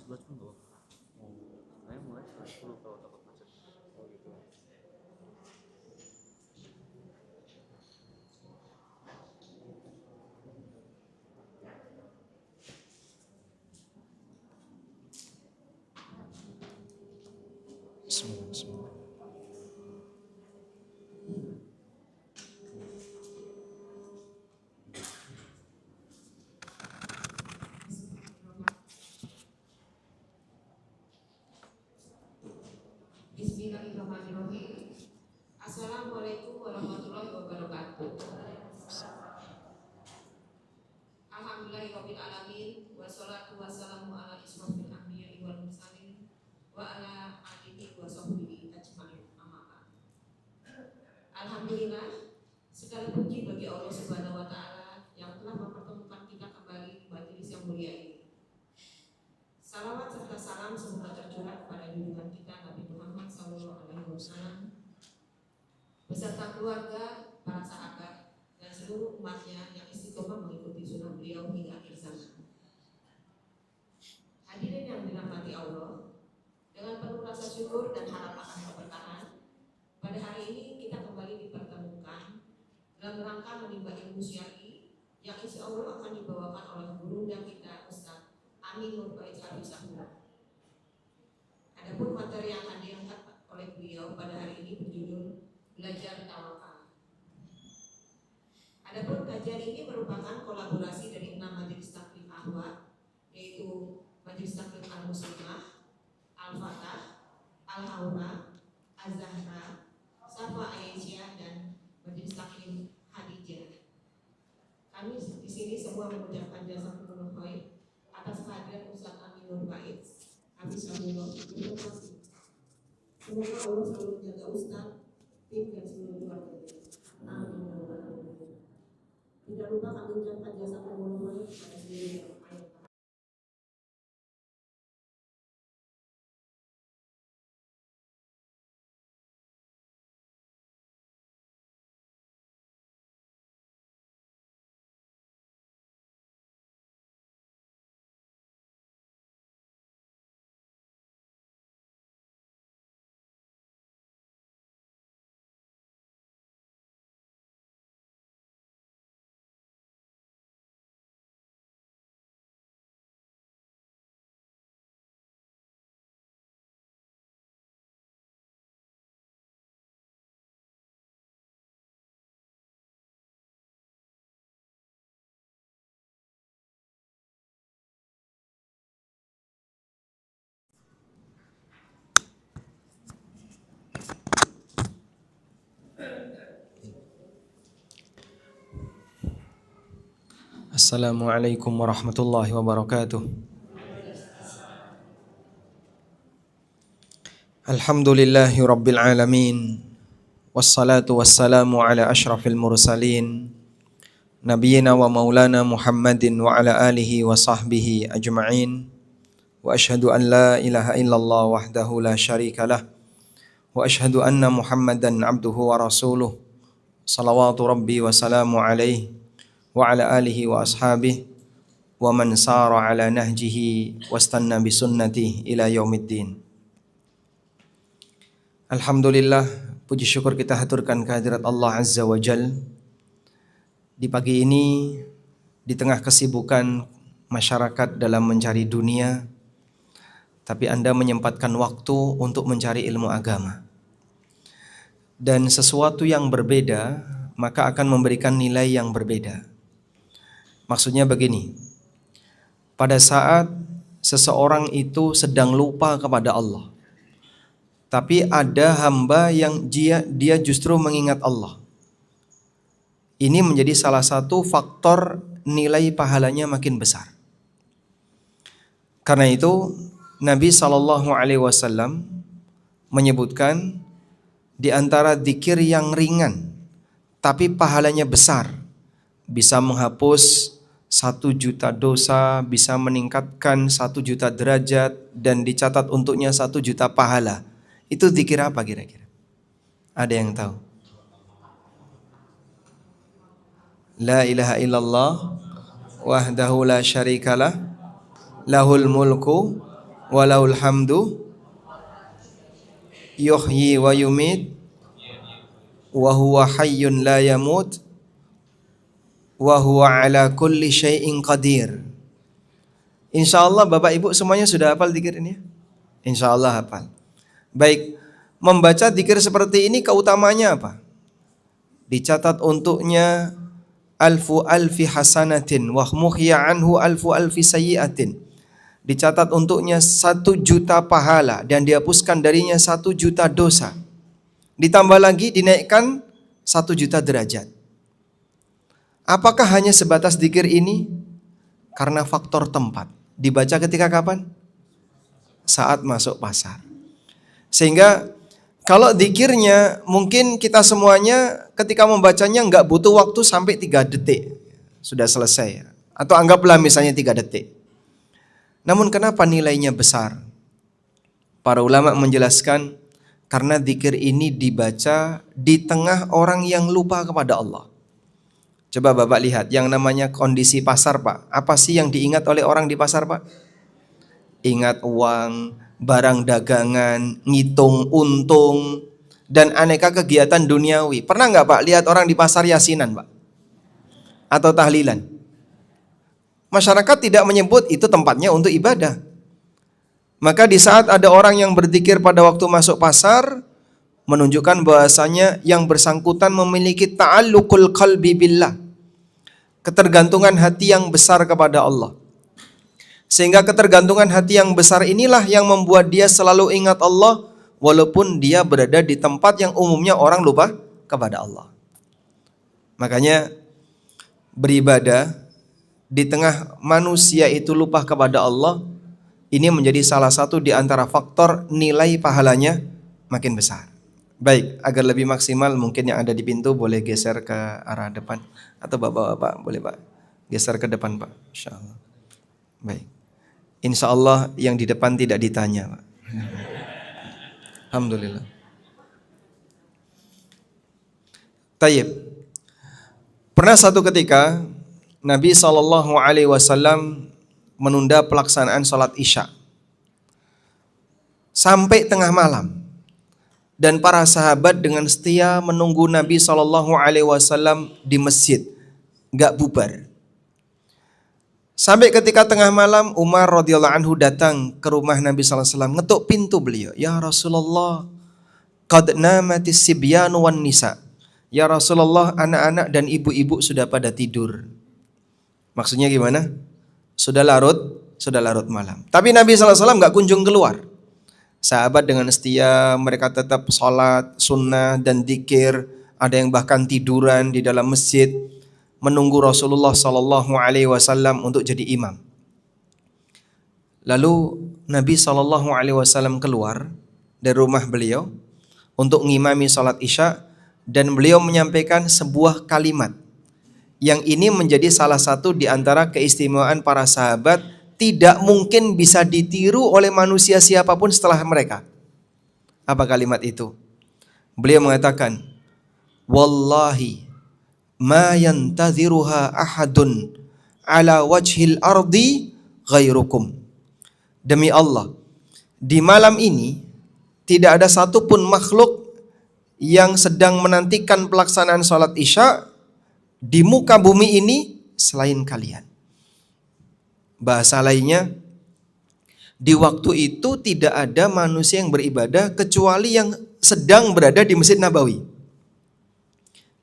11 pun nggak apa-apa. Saya mulai setengah 10 kalau takut macet. Oh gitu. Bismillah. Bismillahirrahmanirrahim. Assalamualaikum warahmatullahi wabarakatuh. Alhamdulillahirabbil alamin wassalatu wassalamu ala isrofil anbiya'i wal mursalin wa ala alihi wa sahbihi ajmain. Amma ba'd. Alhamdulillah, segala puji bagi Allah Subhanahu wa taala yang telah mempertemukan kita kembali di majelis yang mulia ini. Salawat serta salam semoga tercurah kepada junjungan kita Nabi Muhammad SAW beserta keluarga, para sahabat, dan seluruh umatnya yang istiqomah mengikuti sunnah beliau hingga akhir zaman. Hadirin yang dirahmati Allah, dengan penuh rasa syukur dan harapan akan keberkahan, pada hari ini kita kembali dipertemukan dalam rangka menimba ilmu syar'i yang insya Allah akan dibawakan oleh guru dan kita Ustaz Amin Nurbait Hafizahullah. Adapun materi yang akan diangkat oleh beliau pada hari ini berjudul Belajar Tawakal. Adapun kajian ini merupakan kolaborasi dari 6 majelis taklim ahwa, yaitu Majelis Taklim Al-Muslimah, Al-Fatah, Al-Haura, Az-Zahra, Safa Aisyah, dan Majelis Taklim Hadijah. Kami di sini semua mengucapkan jazakumullah khair atas kehadiran Ustaz Amin Nurbait Hafizahullah. Terima kasih. Semoga Allah selalu menjaga Ustaz, tim dan seluruh keluarganya. Amin. Tidak lupa kami ucapkan jazakumullah khair kepada seluruh yang berkaitan. Assalamualaikum warahmatullahi wabarakatuh. Alhamdulillahi rabbil alamin. Wassalatu wassalamu ala ashrafil mursalin Nabiyyina wa maulana Muhammadin wa ala alihi wa sahbihi ajma'in. Wa ashhadu an la ilaha illallah wahdahu la syarika lah. Wa ashhadu anna Muhammadan abduhu wa rasuluh. Salawatu rabbi wa salamu alaihi wa ala alihi wa ashabihi wa man sara ala nahjihi wastanna bi sunnatihi ila yaumiddin. Alhamdulillah, puji syukur kita haturkan kehadirat Allah Azza wa Jal. Di pagi ini, di tengah kesibukan masyarakat dalam mencari dunia, tapi Anda menyempatkan waktu untuk mencari ilmu agama. Dan sesuatu yang berbeda, maka akan memberikan nilai yang berbeda. Maksudnya begini, pada saat seseorang itu sedang lupa kepada Allah, tapi ada hamba yang dia justru mengingat Allah. Ini menjadi salah satu faktor nilai pahalanya makin besar. Karena itu Nabi SAW menyebutkan di antara zikir yang ringan tapi pahalanya besar, bisa menghapus 1 juta dosa, bisa meningkatkan 1 juta derajat, dan dicatat untuknya 1 juta pahala. Itu zikir apa kira-kira? Ada yang tahu? La ilaha illallah wahdahu la syarikalah lahul mulku walahul hamdu yuhyi wa yumit wa huwa hayyun la yamut wa huwa ala kulli syai'in qadir. Insyaallah Bapak Ibu semuanya sudah hafal zikir ini ya? Insyaallah hafal. Baik, membaca zikir seperti ini keutamaannya apa? Dicatat untuknya alfu alfi hasanatin wa muhya anhu alfu alfi sayyiatin. Dicatat untuknya 1 juta pahala dan dihapuskan darinya 1 juta dosa. Ditambah lagi dinaikkan 1 juta derajat. Apakah hanya sebatas zikir ini? Karena faktor tempat. Dibaca ketika kapan? Saat masuk pasar. Sehingga kalau zikirnya mungkin kita semuanya ketika membacanya nggak butuh waktu sampai 3 detik. Sudah selesai. Atau anggaplah misalnya 3 detik. Namun kenapa nilainya besar? Para ulama menjelaskan karena zikir ini dibaca di tengah orang yang lupa kepada Allah. Coba Bapak lihat yang namanya kondisi pasar Pak. Apa sih yang diingat oleh orang di pasar Pak? Ingat uang, barang dagangan, ngitung untung, dan aneka kegiatan duniawi. Pernah nggak Pak lihat orang di pasar yasinan Pak? Atau tahlilan? Masyarakat tidak menyebut itu tempatnya untuk ibadah. Maka di saat ada orang yang berzikir pada waktu masuk pasar, menunjukkan bahwasanya yang bersangkutan memiliki ta'alluqul qalbi billah. Ketergantungan hati yang besar kepada Allah. Sehingga ketergantungan hati yang besar inilah yang membuat dia selalu ingat Allah walaupun dia berada di tempat yang umumnya orang lupa kepada Allah. Makanya beribadah di tengah manusia itu lupa kepada Allah, ini menjadi salah satu di antara faktor nilai pahalanya makin besar. Baik, agar lebih maksimal mungkin yang ada di pintu boleh geser ke arah depan. Atau bapak-bapak boleh Pak geser ke depan Pak, insyaallah. Baik, insyaallah yang di depan tidak ditanya Pak. Alhamdulillah. Tayyib. Pernah satu ketika Nabi SAW menunda pelaksanaan sholat isya sampai tengah malam. Dan para sahabat dengan setia menunggu Nabi SAW di masjid, gak bubar. Sampai ketika tengah malam Umar radhiyallahu anhu datang ke rumah Nabi SAW, ngetuk pintu beliau. Ya Rasulullah, qad namatis sibyanu wan nisa. Ya Rasulullah, anak-anak dan ibu-ibu sudah pada tidur. Maksudnya gimana? Sudah larut malam. Tapi Nabi SAW gak kunjung keluar. Sahabat dengan setia, mereka tetap sholat, sunnah dan dzikir. Ada yang bahkan tiduran di dalam masjid menunggu Rasulullah SAW untuk jadi imam. Lalu Nabi SAW keluar dari rumah beliau untuk mengimami sholat isya dan beliau menyampaikan sebuah kalimat yang ini menjadi salah satu di antara keistimewaan para sahabat. Tidak mungkin bisa ditiru oleh manusia siapapun setelah mereka. Apa kalimat itu? Beliau mengatakan, wallahi ma yantaziruha ahadun ala wajhil ardi ghairukum. Demi Allah, di malam ini tidak ada satupun makhluk yang sedang menantikan pelaksanaan sholat isya di muka bumi ini selain kalian. Bahasa lainnya, di waktu itu tidak ada manusia yang beribadah kecuali yang sedang berada di Masjid Nabawi.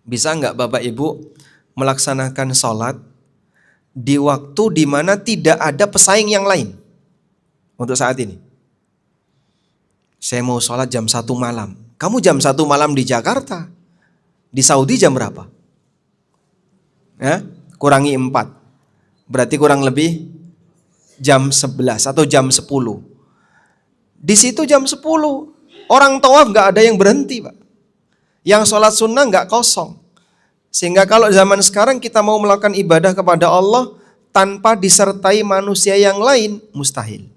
Bisa nggak Bapak Ibu melaksanakan sholat di waktu di mana tidak ada pesaing yang lain untuk saat ini? Saya mau sholat jam 1 malam. Kamu jam 1 malam di Jakarta. Di Saudi jam berapa? Ya, kurangi 4. Berarti kurang lebih jam 11 atau jam 10. Di situ jam 10. Orang tawaf gak ada yang berhenti Pak. Yang sholat sunnah gak kosong. Sehingga kalau zaman sekarang kita mau melakukan ibadah kepada Allah tanpa disertai manusia yang lain, mustahil.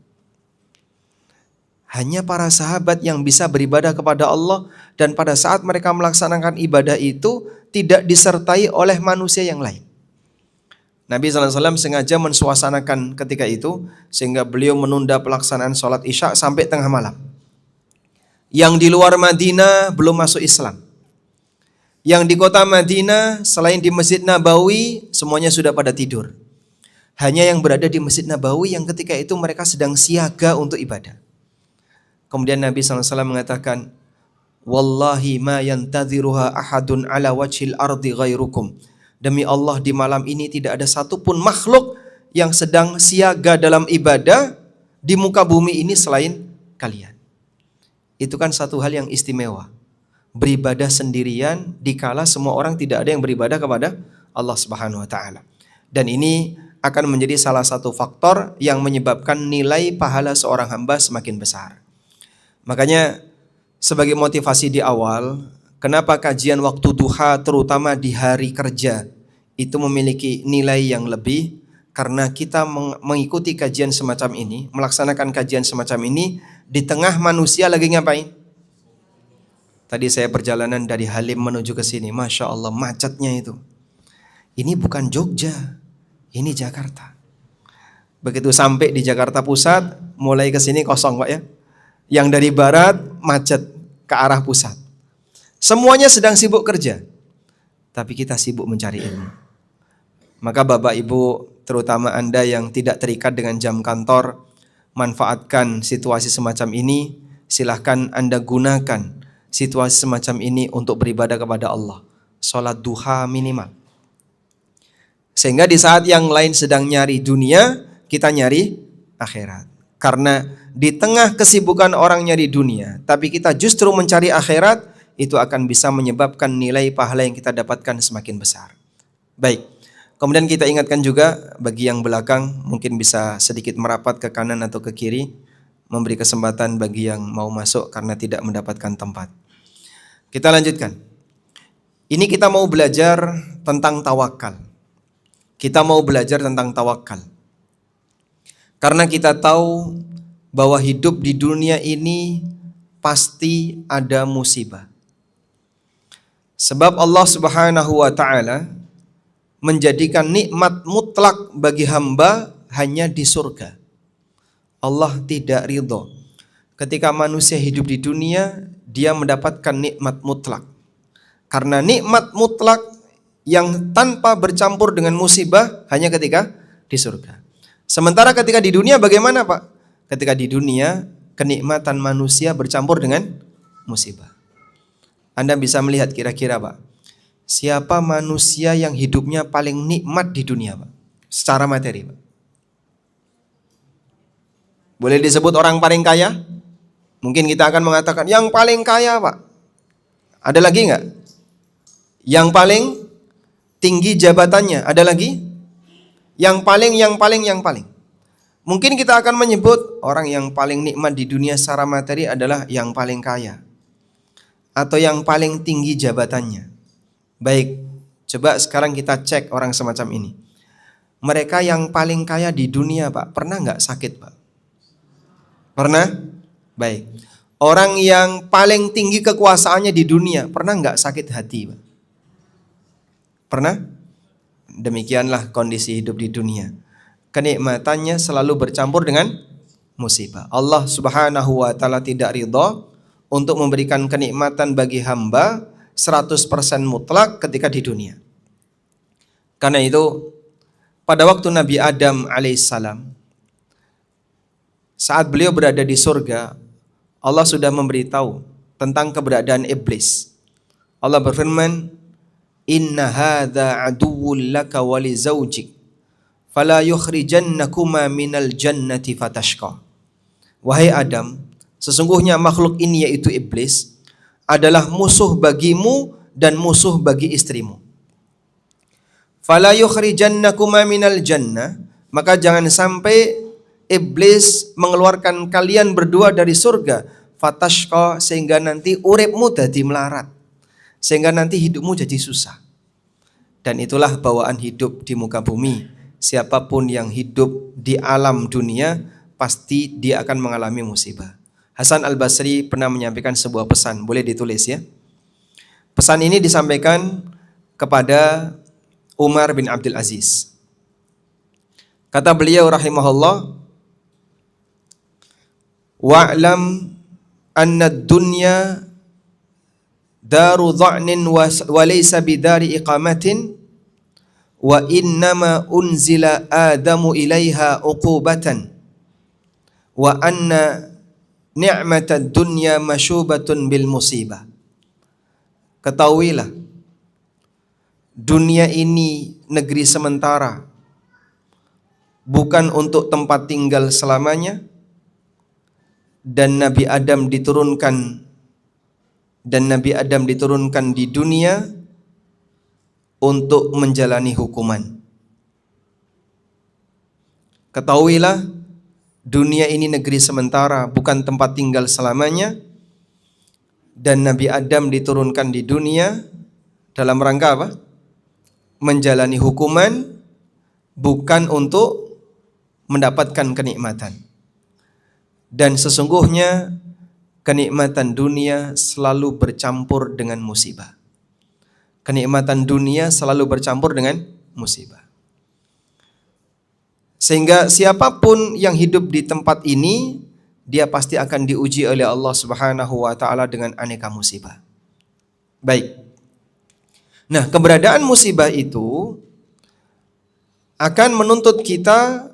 Hanya para sahabat yang bisa beribadah kepada Allah dan pada saat mereka melaksanakan ibadah itu tidak disertai oleh manusia yang lain. Nabi SAW sengaja mensuasanakan ketika itu sehingga beliau menunda pelaksanaan sholat isya sampai tengah malam. Yang di luar Madinah belum masuk Islam. Yang di kota Madinah selain di Masjid Nabawi semuanya sudah pada tidur. Hanya yang berada di Masjid Nabawi yang ketika itu mereka sedang siaga untuk ibadah. Kemudian Nabi SAW mengatakan, Wallahi ma yantadhiruha ahadun ala wajhil ardi ghairukum. Demi Allah di malam ini tidak ada satupun makhluk yang sedang siaga dalam ibadah di muka bumi ini selain kalian. Itu kan satu hal yang istimewa. Beribadah sendirian dikala semua orang tidak ada yang beribadah kepada Allah Subhanahu wa taala. Dan ini akan menjadi salah satu faktor yang menyebabkan nilai pahala seorang hamba semakin besar. Makanya sebagai motivasi di awal, kenapa kajian waktu duha terutama di hari kerja itu memiliki nilai yang lebih? Karena kita mengikuti kajian semacam ini, melaksanakan kajian semacam ini di tengah manusia lagi ngapain? Tadi saya perjalanan dari Halim menuju ke sini, Masya Allah macetnya itu. Ini bukan Jogja, ini Jakarta. Begitu sampai di Jakarta Pusat, mulai ke sini kosong Pak ya. Yang dari barat macet ke arah pusat. Semuanya sedang sibuk kerja. Tapi kita sibuk mencari ilmu. Maka Bapak Ibu, terutama Anda yang tidak terikat dengan jam kantor, manfaatkan situasi semacam ini. Silahkan Anda gunakan situasi semacam ini untuk beribadah kepada Allah. Sholat duha minimal. Sehingga di saat yang lain sedang nyari dunia, kita nyari akhirat. Karena di tengah kesibukan orang nyari dunia, tapi kita justru mencari akhirat, itu akan bisa menyebabkan nilai pahala yang kita dapatkan semakin besar. Baik, kemudian kita ingatkan juga bagi yang belakang, mungkin bisa sedikit merapat ke kanan atau ke kiri, memberi kesempatan bagi yang mau masuk karena tidak mendapatkan tempat. Kita lanjutkan. Ini kita mau belajar tentang tawakal. Kita mau belajar tentang tawakal. Karena kita tahu bahwa hidup di dunia ini pasti ada musibah. Sebab Allah Subhanahu wa taala menjadikan nikmat mutlak bagi hamba hanya di surga. Allah tidak ridho ketika manusia hidup di dunia dia mendapatkan nikmat mutlak. Karena nikmat mutlak yang tanpa bercampur dengan musibah hanya ketika di surga. Sementara ketika di dunia bagaimana Pak? Ketika di dunia kenikmatan manusia bercampur dengan musibah. Anda bisa melihat kira-kira Pak, siapa manusia yang hidupnya paling nikmat di dunia Pak? Secara materi Pak. Boleh disebut orang paling kaya? Mungkin kita akan mengatakan yang paling kaya Pak. Ada lagi enggak? Yang paling tinggi jabatannya, ada lagi? Yang paling. Mungkin kita akan menyebut orang yang paling nikmat di dunia secara materi adalah yang paling kaya. Atau yang paling tinggi jabatannya. Baik, coba sekarang kita cek orang semacam ini. Mereka yang paling kaya di dunia Pak, pernah nggak sakit Pak? Pernah? Baik. Orang yang paling tinggi kekuasaannya di dunia, pernah nggak sakit hati Pak? Pernah? Demikianlah kondisi hidup di dunia. Kenikmatannya selalu bercampur dengan musibah. Allah Subhanahu wa taala tidak ridha untuk memberikan kenikmatan bagi hamba 100% mutlak ketika di dunia. Karena itu pada waktu Nabi Adam alaihissalam, saat beliau berada di surga, Allah sudah memberitahu tentang keberadaan iblis. Allah berfirman, Inna hadza aduwwul laka wa li zawjik fala yukhrijannakuma minal jannati fatashqa. Wahai Adam, sesungguhnya makhluk ini yaitu iblis adalah musuh bagimu dan musuh bagi istrimu. Fala yukhrijannakuma minal jannah, maka jangan sampai iblis mengeluarkan kalian berdua dari surga, fatashqa, sehingga nanti uripmu jadi melarat. Sehingga nanti hidupmu jadi susah. Dan itulah bawaan hidup di muka bumi. Siapapun yang hidup di alam dunia, pasti dia akan mengalami musibah. Hasan Al-Basri pernah menyampaikan sebuah pesan, boleh ditulis ya. Pesan ini disampaikan kepada Umar bin Abdul Aziz. Kata beliau rahimahullah, wa'lam anna ad-dunya daru dha'nin wa laysa bidari iqamatin wa innama unzila Adamu ilaiha uqubatan wa anna ni'matad dunya mashubatun bil musibah. Ketahuilah, dunia ini negeri sementara, bukan untuk tempat tinggal selamanya, dan Nabi Adam diturunkan di dunia untuk menjalani hukuman. Ketahuilah, dunia ini negeri sementara, bukan tempat tinggal selamanya, dan Nabi Adam diturunkan di dunia dalam rangka apa? Menjalani hukuman, bukan untuk mendapatkan kenikmatan. Dan sesungguhnya kenikmatan dunia selalu bercampur dengan musibah. Kenikmatan dunia selalu bercampur dengan musibah. Sehingga siapapun yang hidup di tempat ini, dia pasti akan diuji oleh Allah Subhanahu wa taala dengan aneka musibah. Baik. Nah, keberadaan musibah itu akan menuntut kita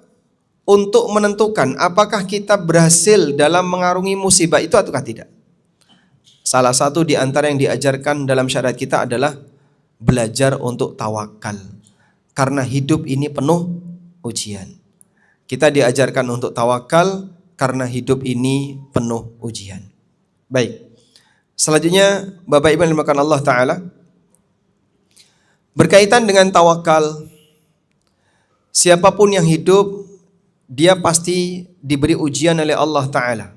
untuk menentukan apakah kita berhasil dalam mengarungi musibah itu ataukah tidak. Salah satu di antara yang diajarkan dalam syariat kita adalah belajar untuk tawakal. Karena hidup ini penuh ujian. Kita diajarkan untuk tawakal karena hidup ini penuh ujian. Baik. Selanjutnya, Bapak Ibu yang dimuliakan Allah Ta'ala, berkaitan dengan tawakal, siapapun yang hidup, dia pasti diberi ujian oleh Allah Ta'ala.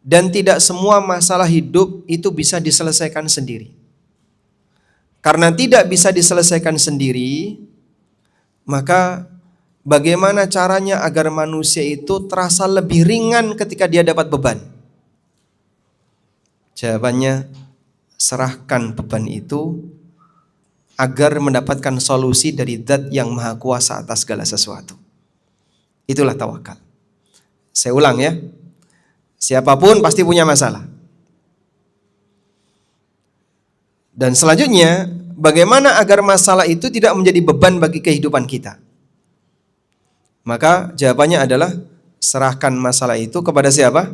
Dan tidak semua masalah hidup itu bisa diselesaikan sendiri. Karena tidak bisa diselesaikan sendiri, maka bagaimana caranya agar manusia itu terasa lebih ringan ketika dia dapat beban? Jawabannya, serahkan beban itu agar mendapatkan solusi dari Zat yang Maha Kuasa atas segala sesuatu. Itulah tawakal. Saya ulang ya. Siapapun pasti punya masalah. Dan selanjutnya, bagaimana agar masalah itu tidak menjadi beban bagi kehidupan kita? Maka jawabannya adalah serahkan masalah itu kepada siapa?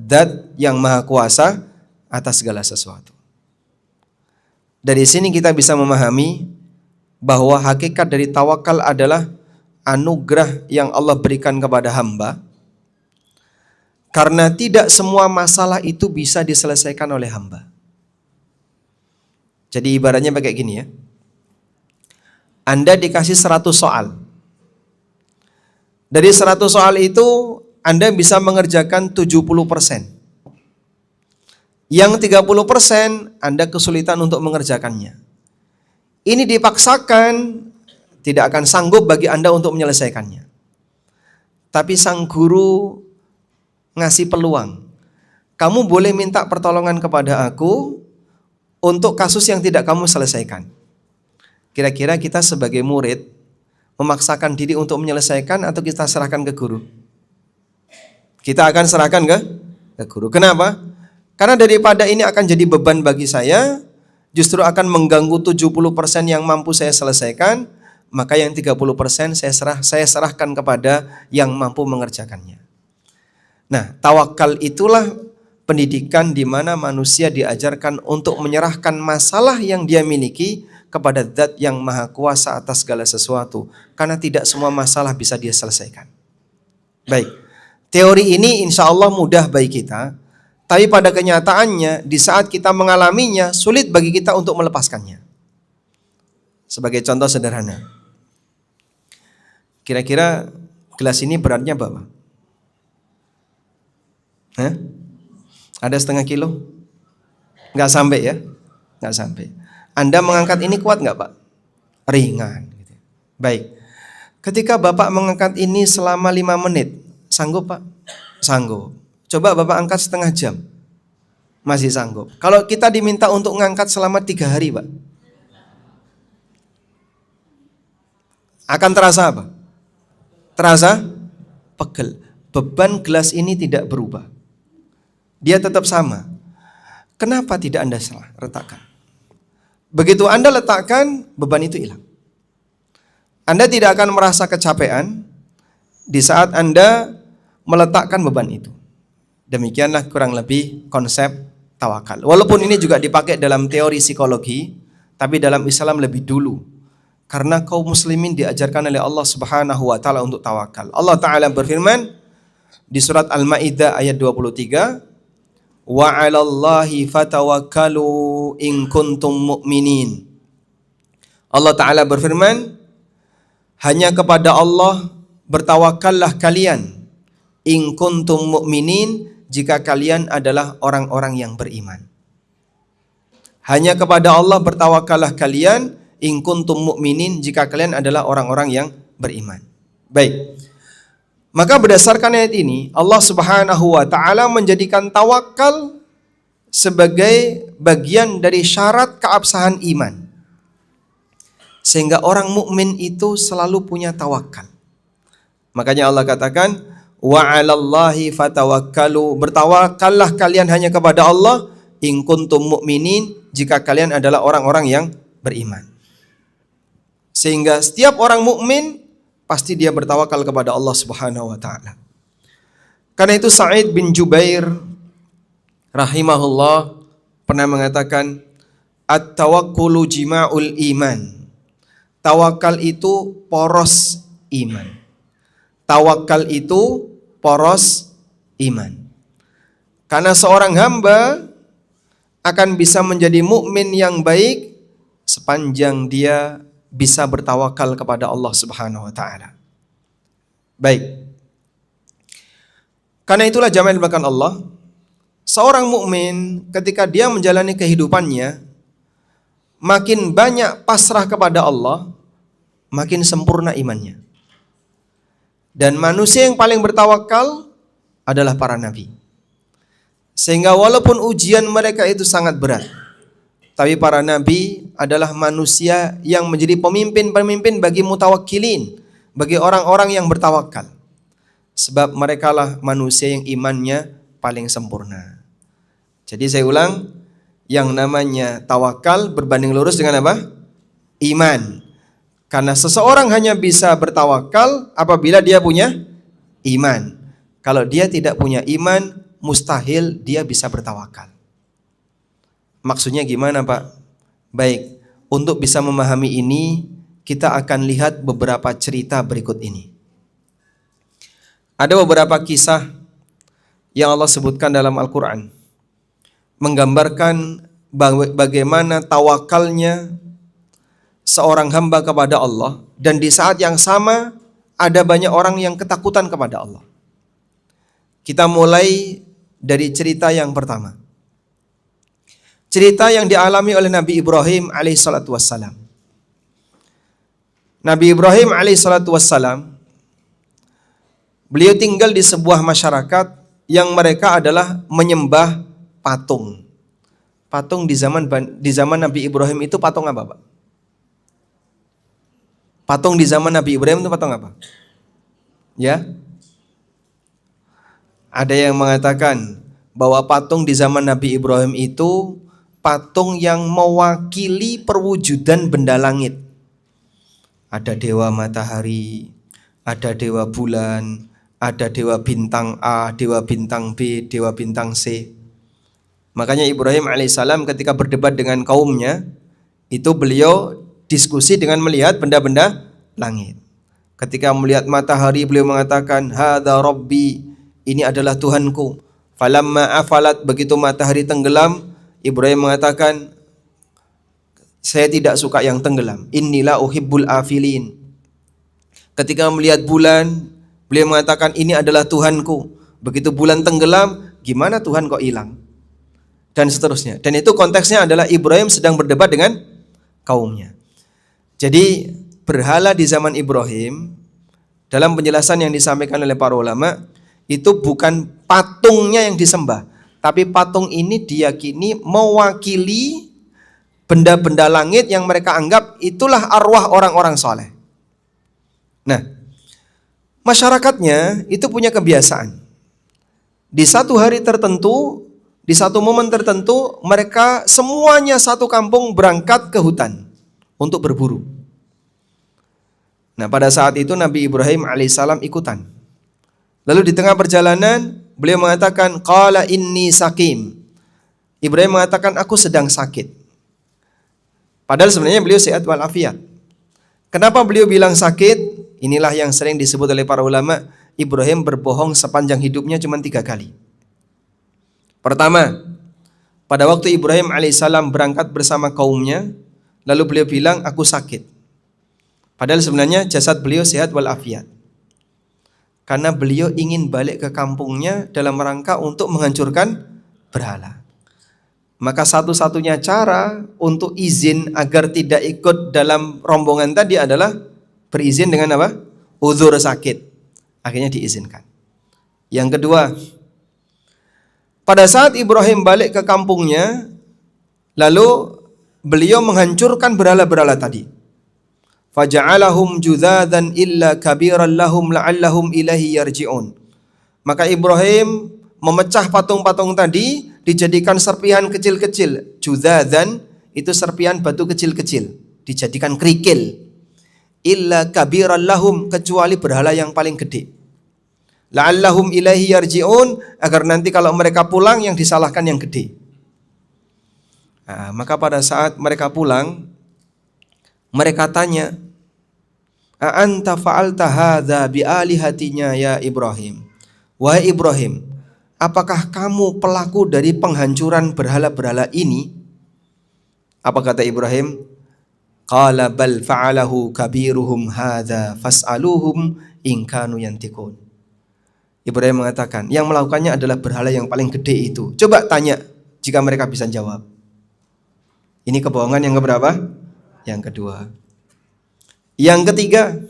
Zat yang Maha Kuasa atas segala sesuatu. Dari sini kita bisa memahami bahwa hakikat dari tawakal adalah anugerah yang Allah berikan kepada hamba, karena tidak semua masalah itu bisa diselesaikan oleh hamba. Jadi ibaratnya pakai gini ya. Anda dikasih 100 soal. Dari 100 soal itu Anda bisa mengerjakan 70%. Yang 30% Anda kesulitan untuk mengerjakannya. Ini dipaksakan, tidak akan sanggup bagi Anda untuk menyelesaikannya. Tapi sang guru ngasih peluang. Kamu boleh minta pertolongan kepada aku untuk kasus yang tidak kamu selesaikan. Kira-kira kita sebagai murid memaksakan diri untuk menyelesaikan atau kita serahkan ke guru? Kita akan serahkan ke guru. Kenapa? Karena daripada ini akan jadi beban bagi saya, justru akan mengganggu 70% yang mampu saya selesaikan, maka yang 30% saya serahkan kepada yang mampu mengerjakannya. Nah, tawakal itulah pendidikan di mana manusia diajarkan untuk menyerahkan masalah yang dia miliki kepada Zat yang Maha Kuasa atas segala sesuatu, karena tidak semua masalah bisa dia selesaikan. Baik, teori ini insya Allah mudah bagi kita, tapi pada kenyataannya di saat kita mengalaminya sulit bagi kita untuk melepaskannya. Sebagai contoh sederhana, kira-kira gelas ini beratnya berapa? Ada setengah kilo? Nggak sampai ya? Nggak sampai. Anda mengangkat ini kuat nggak Pak? Ringan. Baik. Ketika Bapak mengangkat ini selama 5 menit, sanggup Pak? Sanggup. Coba Bapak angkat setengah jam, masih sanggup. Kalau kita diminta untuk mengangkat selama 3 hari Pak, akan terasa apa? terasa pegel. Beban gelas ini tidak berubah. Dia tetap sama. Kenapa tidak Anda letakkan? Begitu Anda letakkan, beban itu hilang. Anda tidak akan merasa kecapean di saat Anda meletakkan beban itu. Demikianlah kurang lebih konsep tawakal. Walaupun ini juga dipakai dalam teori psikologi, tapi dalam Islam lebih dulu. Karena kaum muslimin diajarkan oleh Allah Subhanahu wa taala untuk tawakal. Allah taala berfirman di surat Al-Maidah ayat 23, "Wa 'alallahi fatawakkalu in kuntum mu'minin." Allah taala berfirman, hanya kepada Allah bertawakallah kalian in kuntum mu'minin, jika kalian adalah orang-orang yang beriman. Hanya kepada Allah bertawakallah kalian in kuntum mu'minin, jika kalian adalah orang-orang yang beriman. Baik. Maka berdasarkan ayat ini, Allah Subhanahu wa taala menjadikan tawakal sebagai bagian dari syarat keabsahan iman. Sehingga orang mukmin itu selalu punya tawakal. Makanya Allah katakan, wa 'alallahi fatawakkalu, bertawakallah kalian hanya kepada Allah in kuntum mu'minin, jika kalian adalah orang-orang yang beriman. Sehingga setiap orang mukmin pasti dia bertawakal kepada Allah Subhanahu wa taala. Karena itu Sa'id bin Jubair rahimahullah pernah mengatakan, at-tawakkulu jima'ul iman. Tawakal itu poros iman. Tawakal itu poros iman. Karena seorang hamba akan bisa menjadi mukmin yang baik sepanjang dia bisa bertawakal kepada Allah Subhanahu wa taala. Baik. Karena itulah jamaah yang dimuliakan Allah, seorang mukmin ketika dia menjalani kehidupannya makin banyak pasrah kepada Allah, makin sempurna imannya. Dan manusia yang paling bertawakal adalah para nabi. Sehingga walaupun ujian mereka itu sangat berat, tapi para nabi adalah manusia yang menjadi pemimpin-pemimpin bagi mutawakkilin, bagi orang-orang yang bertawakal. Sebab merekalah manusia yang imannya paling sempurna. Jadi saya ulang, yang namanya tawakal berbanding lurus dengan apa? Iman. Karena seseorang hanya bisa bertawakal apabila dia punya iman. Kalau dia tidak punya iman, mustahil dia bisa bertawakal. Maksudnya gimana, Pak? Baik, untuk bisa memahami ini, kita akan lihat beberapa cerita berikut ini. Ada beberapa kisah yang Allah sebutkan dalam Al-Quran, menggambarkan bagaimana tawakalnya seorang hamba kepada Allah, dan di saat yang sama ada banyak orang yang ketakutan kepada Allah. Kita mulai dari cerita yang pertama. Cerita yang dialami oleh Nabi Ibrahim alaihissalatu wassalam. Nabi Ibrahim alaihissalatu wassalam, beliau tinggal di sebuah masyarakat yang mereka adalah menyembah patung. Patung di zaman Nabi Ibrahim itu patung apa, Pak? Patung di zaman Nabi Ibrahim itu patung apa? Ya? Ada yang mengatakan bahwa patung di zaman Nabi Ibrahim itu patung yang mewakili perwujudan benda langit. Ada dewa matahari, ada dewa bulan, ada dewa bintang A, dewa bintang B, dewa bintang C. Makanya Ibrahim alaihissalam ketika berdebat dengan kaumnya, itu beliau diskusi dengan melihat benda-benda langit. Ketika melihat matahari, beliau mengatakan, hadza rabbi, ini adalah Tuhanku. Falamma afalat, begitu matahari tenggelam, Ibrahim mengatakan, saya tidak suka yang tenggelam. Innilah uhibbul afilin. Ketika melihat bulan, beliau mengatakan, ini adalah Tuhanku. Begitu bulan tenggelam, gimana Tuhan kok hilang? Dan seterusnya. Dan itu konteksnya adalah Ibrahim sedang berdebat dengan kaumnya. Jadi berhala di zaman Ibrahim, dalam penjelasan yang disampaikan oleh para ulama, itu bukan patungnya yang disembah, tapi patung ini diyakini mewakili benda-benda langit yang mereka anggap itulah arwah orang-orang soleh. Nah, Masyarakatnya itu punya kebiasaan. Di satu hari tertentu, di satu momen tertentu, mereka semuanya satu kampung berangkat ke hutan untuk berburu. Nah, pada saat itu Nabi Ibrahim alaihissalam ikutan. Lalu di tengah perjalanan, beliau mengatakan, qala inni sakim. Ibrahim mengatakan, aku sedang sakit. Padahal sebenarnya beliau sehat walafiat. Kenapa beliau bilang sakit? Inilah yang sering disebut oleh para ulama, Ibrahim berbohong sepanjang hidupnya cuma 3 kali. Pertama, pada waktu Ibrahim alaihissalam berangkat bersama kaumnya, lalu beliau bilang, aku sakit. Padahal sebenarnya jasad beliau sehat walafiat. Karena beliau ingin balik ke kampungnya dalam rangka untuk menghancurkan berhala. Maka satu-satunya cara untuk izin agar tidak ikut dalam rombongan tadi adalah berizin dengan apa? Uzur sakit. Akhirnya diizinkan. Yang kedua, pada saat Ibrahim balik ke kampungnya, lalu beliau menghancurkan berhala-berhala tadi. Faja'alahum judzadan illa kabiran lahum la'allahum ilaihi yarji'un. Maka Ibrahim memecah patung-patung tadi, dijadikan serpihan kecil-kecil. Judzadan itu serpihan batu kecil-kecil, dijadikan kerikil. Illa kabiran lahum, kecuali berhala yang paling gede. La'allahum ilaihi yarji'un, agar nanti kalau mereka pulang yang disalahkan yang gede. Nah, maka pada saat mereka pulang, mereka tanya, "A anta fa'alta hadza bi alihatinya ya Ibrahim?" Wahai Ibrahim, apakah kamu pelaku dari penghancuran berhala-berhala ini? Apa kata Ibrahim? Qala bal fa'alahu kabiruhum hadza fas'aluhum in kanu yantiqun. Ibrahim mengatakan, yang melakukannya adalah berhala yang paling gede itu. Coba tanya jika mereka bisa jawab. Ini kebohongan yang keberapa? Yang kedua. Yang ketiga,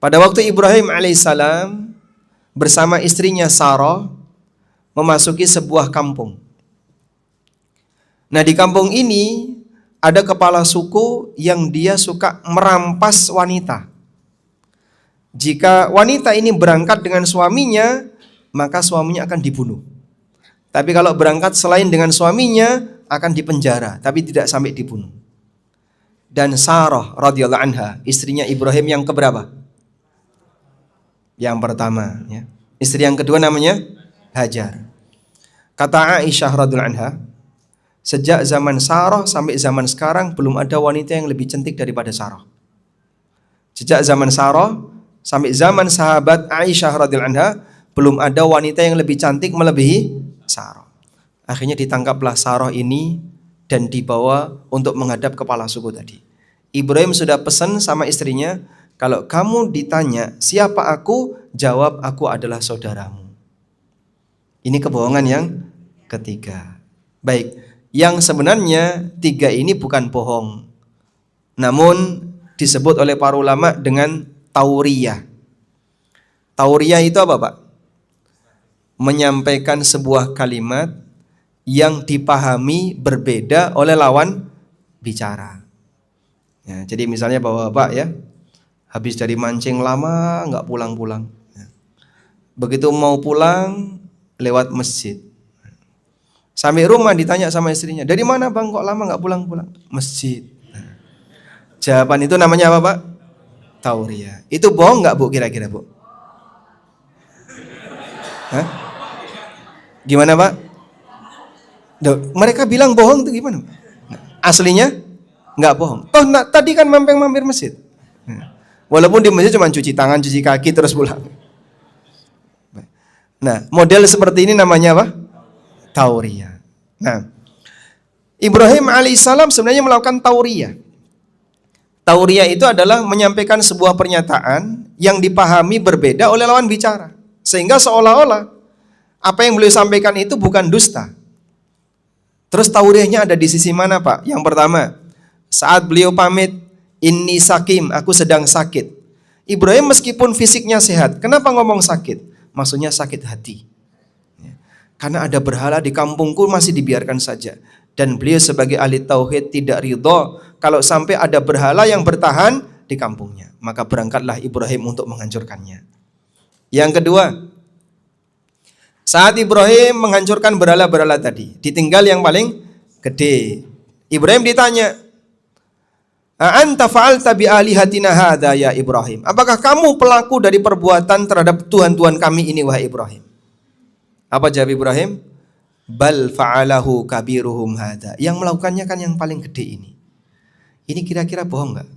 pada waktu Ibrahim alaihissalam bersama istrinya Sarah memasuki sebuah kampung. Nah, di kampung ini ada kepala suku yang dia suka merampas wanita. Jika wanita ini berangkat dengan suaminya, maka suaminya akan dibunuh. Tapi kalau berangkat selain dengan suaminya, akan dipenjara, tapi tidak sampai dibunuh. Dan Sarah radhiyallahu anha, istrinya Ibrahim yang keberapa? Yang pertama, ya. Istri yang kedua namanya Hajar. Kata Aisyah radhiyallahu anha, sejak zaman Sarah sampai zaman sekarang belum ada wanita yang lebih cantik daripada Sarah. Sejak zaman Sarah sampai zaman sahabat Aisyah radhiyallahu anha belum ada wanita yang lebih cantik melebihi Sarah. Akhirnya ditangkaplah Sarah ini dan dibawa untuk menghadap kepala suku tadi. Ibrahim sudah pesan sama istrinya, kalau kamu ditanya siapa aku, jawab aku adalah saudaramu. Ini kebohongan yang ketiga. Baik, yang sebenarnya 3 ini bukan bohong, namun disebut oleh para ulama dengan tauriyah. Tauriyah itu apa, Pak? Menyampaikan sebuah kalimat yang dipahami berbeda oleh lawan bicara. Ya, jadi misalnya bapak-bapak ya, habis dari mancing lama nggak pulang-pulang. Ya. Begitu mau pulang lewat masjid. Sampai rumah ditanya sama istrinya, dari mana bang kok lama nggak pulang-pulang? Masjid. Nah, jawaban itu namanya apa, Pak? Tauriyah. Itu bohong nggak, Bu, kira-kira, Bu? Hah? Gimana, Pak? Duh, mereka bilang bohong itu gimana? Aslinya nggak bohong. Toh tadi kan mampir masjid. Walaupun di masjid cuma cuci tangan, cuci kaki terus pulang. Nah, model seperti ini namanya apa? Tauriyah. Nah, Ibrahim alaihissalam sebenarnya melakukan tauriyah. Tauriyah itu adalah menyampaikan sebuah pernyataan yang dipahami berbeda oleh lawan bicara. Sehingga seolah-olah apa yang beliau sampaikan itu bukan dusta. Terus tauriyahnya ada di sisi mana, Pak? Yang pertama, saat beliau pamit, inni sakim, aku sedang sakit. Ibrahim meskipun fisiknya sehat, kenapa ngomong sakit? Maksudnya sakit hati. Karena ada berhala di kampungku masih dibiarkan saja. Dan beliau sebagai ahli tauhid tidak ridho kalau sampai ada berhala yang bertahan di kampungnya. Maka berangkatlah Ibrahim untuk menghancurkannya. Yang kedua, saat Ibrahim menghancurkan berhala-berhala tadi, ditinggal yang paling gede. Ibrahim ditanya, "Anta fa'alta bi alihatina hadza ya Ibrahim?" Apakah kamu pelaku dari perbuatan terhadap Tuhan-Tuhan kami ini wahai Ibrahim? Apa jawab Ibrahim? Bal fa'alahu kabiruhum hadza. Yang melakukannya kan yang paling gede ini. Ini kira-kira bohong enggak?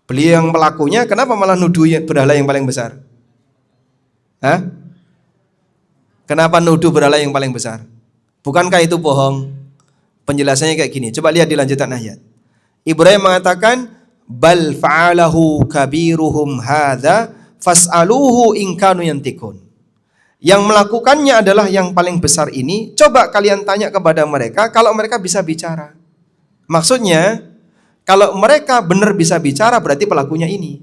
Beliau yang pelakunya, kenapa malah nuduh berhala yang paling besar? Hah? Kenapa nuduh berhala yang paling besar? Bukankah itu bohong? Penjelasannya kayak gini. Coba lihat di lanjutan ayat. Ibrahim mengatakan, bal fa'alahu kabiruhum hadza fas'aluhu in kanu yantikun. Yang melakukannya adalah yang paling besar ini. Coba kalian tanya kepada mereka kalau mereka bisa bicara. Maksudnya, kalau mereka benar bisa bicara berarti pelakunya ini.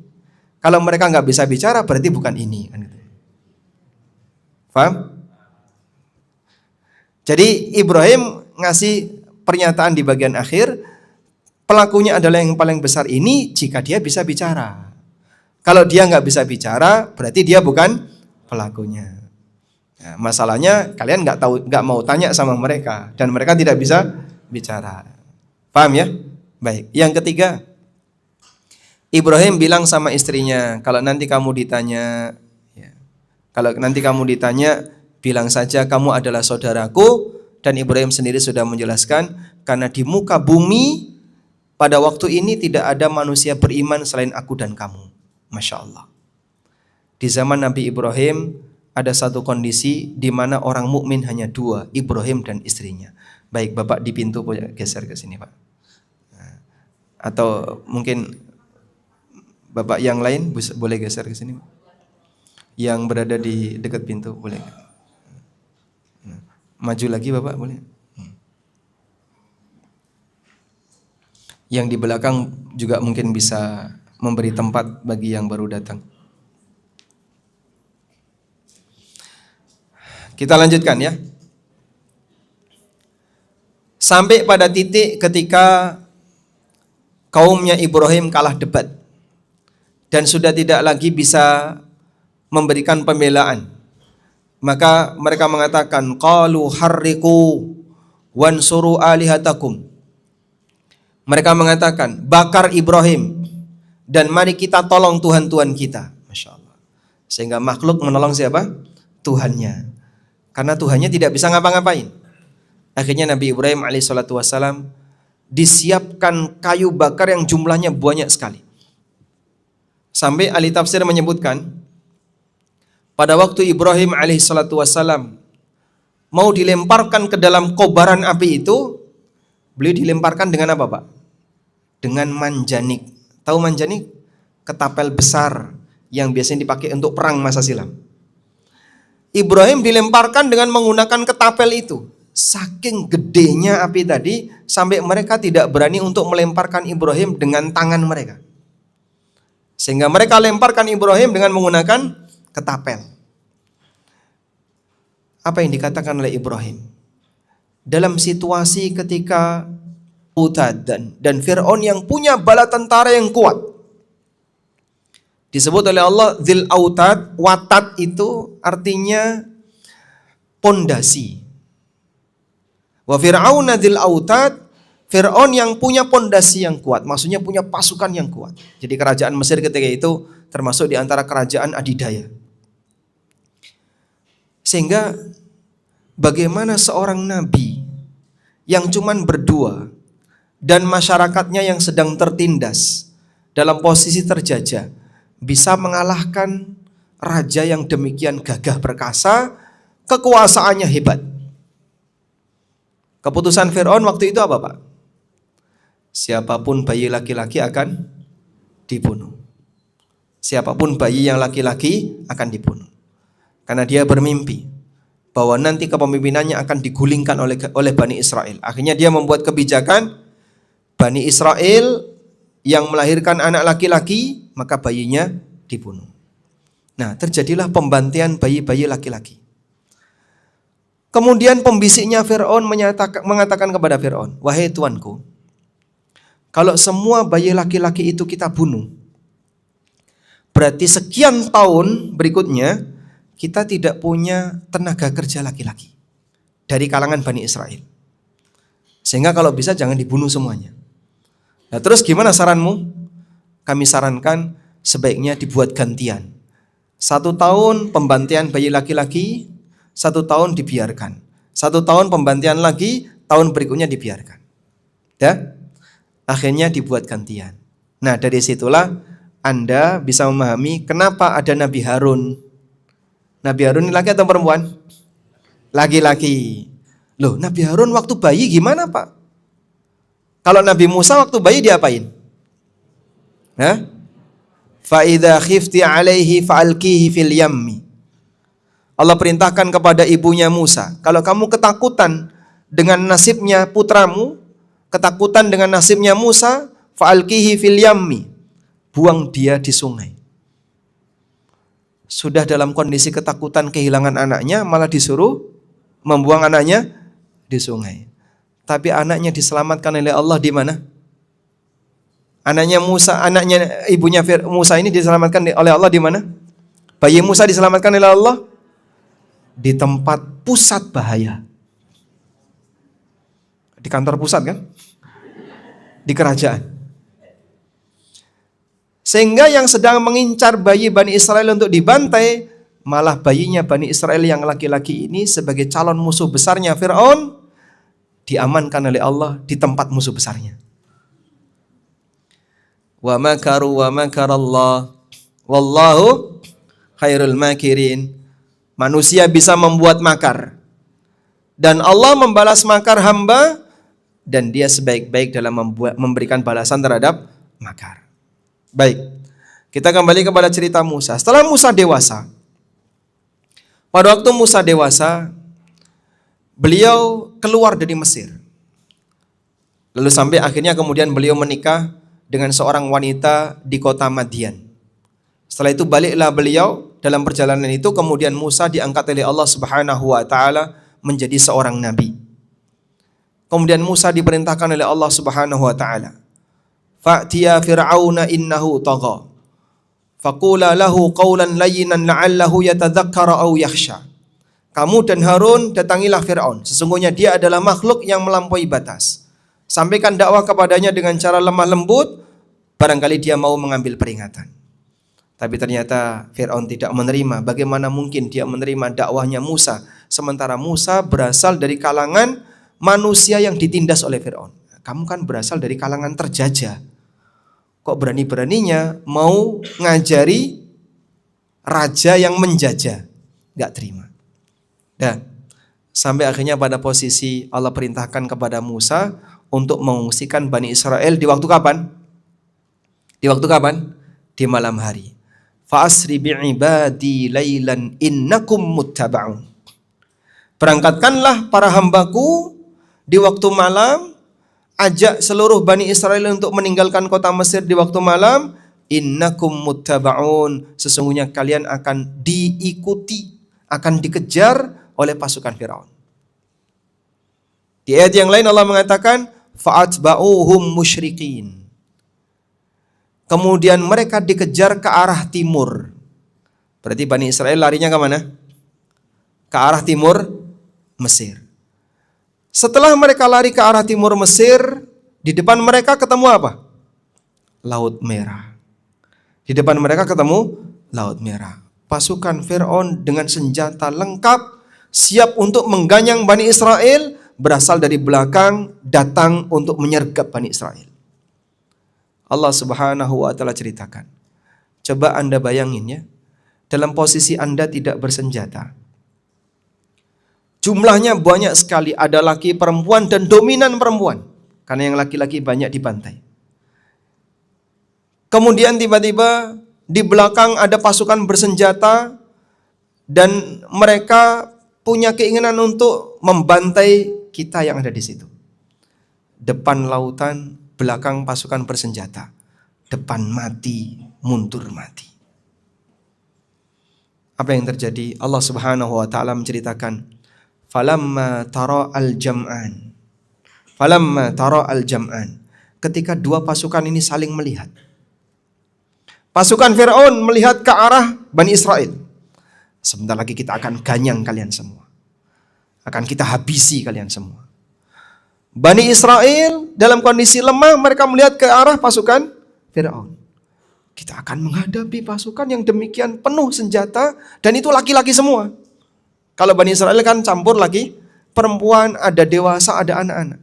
Kalau mereka nggak bisa bicara berarti bukan ini. Paham? Jadi Ibrahim ngasih pernyataan di bagian akhir, pelakunya adalah yang paling besar ini jika dia bisa bicara. Kalau dia nggak bisa bicara berarti dia bukan pelakunya. Nah, masalahnya kalian nggak mau tanya sama mereka dan mereka tidak bisa bicara. Paham ya? Baik. Yang ketiga, Ibrahim bilang sama istrinya, kalau nanti kamu ditanya, bilang saja kamu adalah saudaraku. Dan Ibrahim sendiri sudah menjelaskan, karena di muka bumi pada waktu ini tidak ada manusia beriman selain aku dan kamu. Masya Allah. Di zaman Nabi Ibrahim ada satu kondisi di mana orang mukmin hanya dua, Ibrahim dan istrinya. Baik, Bapak di pintu geser ke sini, Pak. Atau mungkin Bapak yang lain boleh geser ke sini, Pak. Yang berada di dekat pintu boleh. Maju lagi Bapak boleh. Yang di belakang juga mungkin bisa memberi tempat bagi yang baru datang. Kita lanjutkan ya. Sampai pada titik ketika kaumnya Ibrahim kalah debat dan sudah tidak lagi bisa memberikan pembelaan. Maka mereka mengatakan, qalu harriqu wansuru alihatakum. Mereka mengatakan, bakar Ibrahim dan mari kita tolong Tuhan-Tuhan kita. Masya Allah. Sehingga makhluk menolong siapa? Tuhannya. Karena Tuhannya tidak bisa ngapa-ngapain. Akhirnya Nabi Ibrahim alaihissalatu wassalam disiapkan kayu bakar yang jumlahnya banyak sekali. Sampai ahli tafsir menyebutkan, pada waktu Ibrahim alaihissalatu wassalam mau dilemparkan ke dalam kobaran api itu, beliau dilemparkan dengan apa, Pak? Dengan manjanik. Tahu manjanik? Ketapel besar yang biasanya dipakai untuk perang masa silam. Ibrahim dilemparkan dengan menggunakan ketapel itu. Saking gedenya api tadi sampai mereka tidak berani untuk melemparkan Ibrahim dengan tangan mereka. Sehingga mereka lemparkan Ibrahim dengan menggunakan ketapel. Apa yang dikatakan oleh Ibrahim? Dalam situasi ketika Utad dan Fir'aun yang punya bala tentara yang kuat. Disebut oleh Allah Dzil Autad. Watad itu artinya pondasi. Wa Fir'auna Dzil Autad, Fir'aun yang punya pondasi yang kuat, maksudnya punya pasukan yang kuat. Jadi kerajaan Mesir ketika itu termasuk di antara kerajaan adidaya. Sehingga bagaimana seorang nabi yang cuman berdua dan masyarakatnya yang sedang tertindas dalam posisi terjajah bisa mengalahkan raja yang demikian gagah perkasa, kekuasaannya hebat. Keputusan Fir'aun waktu itu apa, Pak? Siapapun bayi laki-laki akan dibunuh. Siapapun bayi yang laki-laki akan dibunuh. Karena dia bermimpi bahwa nanti kepemimpinannya akan digulingkan oleh Bani Israel. Akhirnya dia membuat kebijakan, Bani Israel yang melahirkan anak laki-laki, maka bayinya dibunuh. Nah, terjadilah pembantaian bayi-bayi laki-laki. Kemudian pembisiknya Fir'aun mengatakan kepada Fir'aun, wahai tuanku, Kalau semua bayi laki-laki itu kita bunuh, berarti sekian tahun berikutnya kita tidak punya tenaga kerja laki-laki dari kalangan Bani Israel. Sehingga kalau bisa jangan dibunuh semuanya. Nah terus gimana saranmu? Kami sarankan sebaiknya dibuat gantian. 1 tahun pembantian bayi laki-laki, 1 tahun dibiarkan. 1 tahun pembantian lagi, tahun berikutnya dibiarkan. Ya? Akhirnya dibuat gantian. Nah dari situlah Anda bisa memahami kenapa ada Nabi Harun. Nabi Harun ini laki atau perempuan? Laki-laki. Loh, Nabi Harun waktu bayi gimana Pak? Kalau Nabi Musa waktu bayi diapain? Hah? Fa idza khifti alaihi fa'alqihi fil yammi. Allah perintahkan kepada ibunya Musa, kalau kamu ketakutan dengan nasibnya putramu, ketakutan dengan nasibnya Musa, fa'alqihi fil yammi. Buang dia di sungai. Sudah dalam kondisi ketakutan kehilangan anaknya, malah disuruh membuang anaknya di sungai. Tapi anaknya diselamatkan oleh Allah di mana? Anaknya ibunya Musa ini diselamatkan oleh Allah di mana? Bayi Musa diselamatkan oleh Allah di tempat pusat bahaya. Di kantor pusat kan? Di kerajaan. Sehingga yang sedang mengincar bayi Bani Israel untuk dibantai, malah bayinya Bani Israel yang laki-laki ini sebagai calon musuh besarnya Fir'aun diamankan oleh Allah di tempat musuh besarnya. Wa makaru wa makarallah wallahu khairul makirin. Manusia bisa membuat makar dan Allah membalas makar hamba, dan dia sebaik-baik dalam memberikan balasan terhadap makar. Baik, kita kembali kepada cerita Musa. Setelah Musa dewasa, pada waktu Musa dewasa, beliau keluar dari Mesir. Lalu sampai akhirnya kemudian beliau menikah dengan seorang wanita di kota Madian. Setelah itu baliklah beliau. Dalam perjalanan itu kemudian Musa diangkat oleh Allah Subhanahu wa taala menjadi seorang nabi. Kemudian Musa diperintahkan oleh Allah Subhanahu wa taala, "Fa'tiya fir'auna innahu tagha. Faqula lahu qawlan layyinan la'allahu yatadzakkara aw yakhsha." Kamu dan Harun datangilah Fir'aun. Sesungguhnya dia adalah makhluk yang melampaui batas. Sampaikan dakwah kepadanya dengan cara lemah lembut, barangkali dia mau mengambil peringatan. Tapi ternyata Fir'aun tidak menerima. Bagaimana mungkin dia menerima dakwahnya Musa, sementara Musa berasal dari kalangan manusia yang ditindas oleh Fir'aun. Kamu kan berasal dari kalangan terjajah. Kok berani-beraninya mau ngajari raja yang menjajah? Gak terima. Dan sampai akhirnya pada posisi Allah perintahkan kepada Musa untuk mengungsikan Bani Israel di waktu kapan? Di waktu kapan? Di malam hari. Fa'asri bi'ibadi laylan innakum muttaba'un. Berangkatkanlah para hambaku di waktu malam, ajak seluruh Bani Israel untuk meninggalkan kota Mesir di waktu malam. Innakum muttaba'un. Sesungguhnya kalian akan diikuti, akan dikejar oleh pasukan Firaun. Di ayat yang lain Allah mengatakan fa'atba'uhum musyrikin. Kemudian mereka dikejar ke arah timur. Berarti Bani Israel larinya ke mana? Ke arah timur Mesir. Setelah mereka lari ke arah timur Mesir, di depan mereka ketemu apa? Laut Merah. Di depan mereka ketemu Laut Merah. Pasukan Fir'aun dengan senjata lengkap, siap untuk mengganyang Bani Israel, berasal dari belakang, datang untuk menyergap Bani Israel. Allah Subhanahu wa taala ceritakan. Coba Anda bayangin ya, dalam posisi Anda tidak bersenjata. Jumlahnya banyak sekali, ada laki, perempuan, dan dominan perempuan. Karena yang laki-laki banyak dibantai. Kemudian tiba-tiba di belakang ada pasukan bersenjata dan mereka punya keinginan untuk membantai kita yang ada di situ. Depan lautan, belakang pasukan bersenjata. Depan mati, mundur mati. Apa yang terjadi? Allah Subhanahu wa taala menceritakan, "Falamma tara al-jam'an." ketika dua pasukan ini saling melihat. Pasukan Fir'aun melihat ke arah Bani Israel. Sebentar lagi kita akan ganyang kalian semua. Akan kita habisi kalian semua. Bani Israel dalam kondisi lemah, mereka melihat ke arah pasukan Fir'aun. Kita akan menghadapi pasukan yang demikian penuh senjata, dan itu laki-laki semua. Kalau Bani Israel kan campur lagi, perempuan, ada dewasa, ada anak-anak.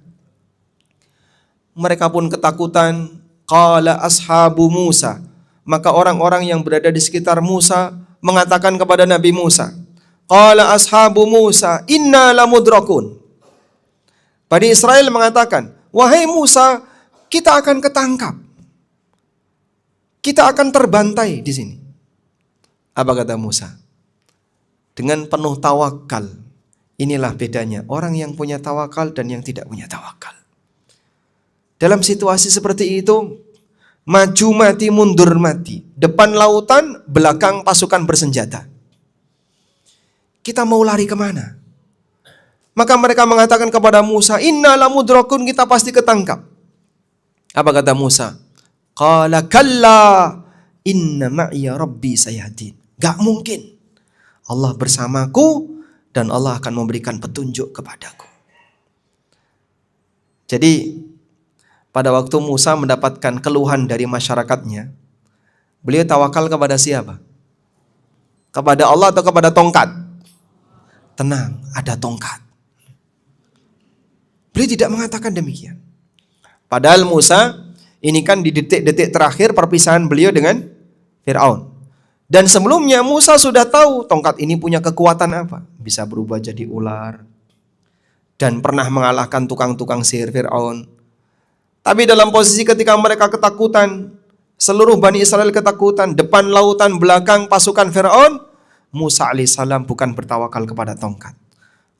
Mereka pun ketakutan. Qala ashabu Musa. Maka orang-orang yang berada di sekitar Musa mengatakan kepada Nabi Musa, qala ashabu Musa inna lamudrakun. Bani Israel mengatakan, wahai Musa, kita akan ketangkap. Kita akan terbantai di sini. Apa kata Musa? Dengan penuh tawakal. Inilah bedanya orang yang punya tawakal dan yang tidak punya tawakal. Dalam situasi seperti itu, maju mati, mundur mati. Depan lautan, belakang pasukan bersenjata. Kita mau lari kemana? Maka mereka mengatakan kepada Musa, inna lamudrakun, kita pasti ketangkap. Apa kata Musa? Qala kalla inna ma'iya rabbi sayahdin. Gak mungkin. Allah bersamaku dan Allah akan memberikan petunjuk kepadaku. Jadi pada waktu Musa mendapatkan keluhan dari masyarakatnya, beliau tawakal kepada siapa? Kepada Allah atau kepada tongkat? Tenang, ada tongkat. Beliau tidak mengatakan demikian. Padahal Musa, ini kan di detik-detik terakhir perpisahan beliau dengan Fir'aun. Dan sebelumnya Musa sudah tahu tongkat ini punya kekuatan apa. Bisa berubah jadi ular. Dan pernah mengalahkan tukang-tukang sihir Fir'aun. Tapi dalam posisi ketika mereka ketakutan, seluruh Bani Israel ketakutan, depan lautan, belakang pasukan Fir'aun, Musa alaihissalam bukan bertawakal kepada tongkat.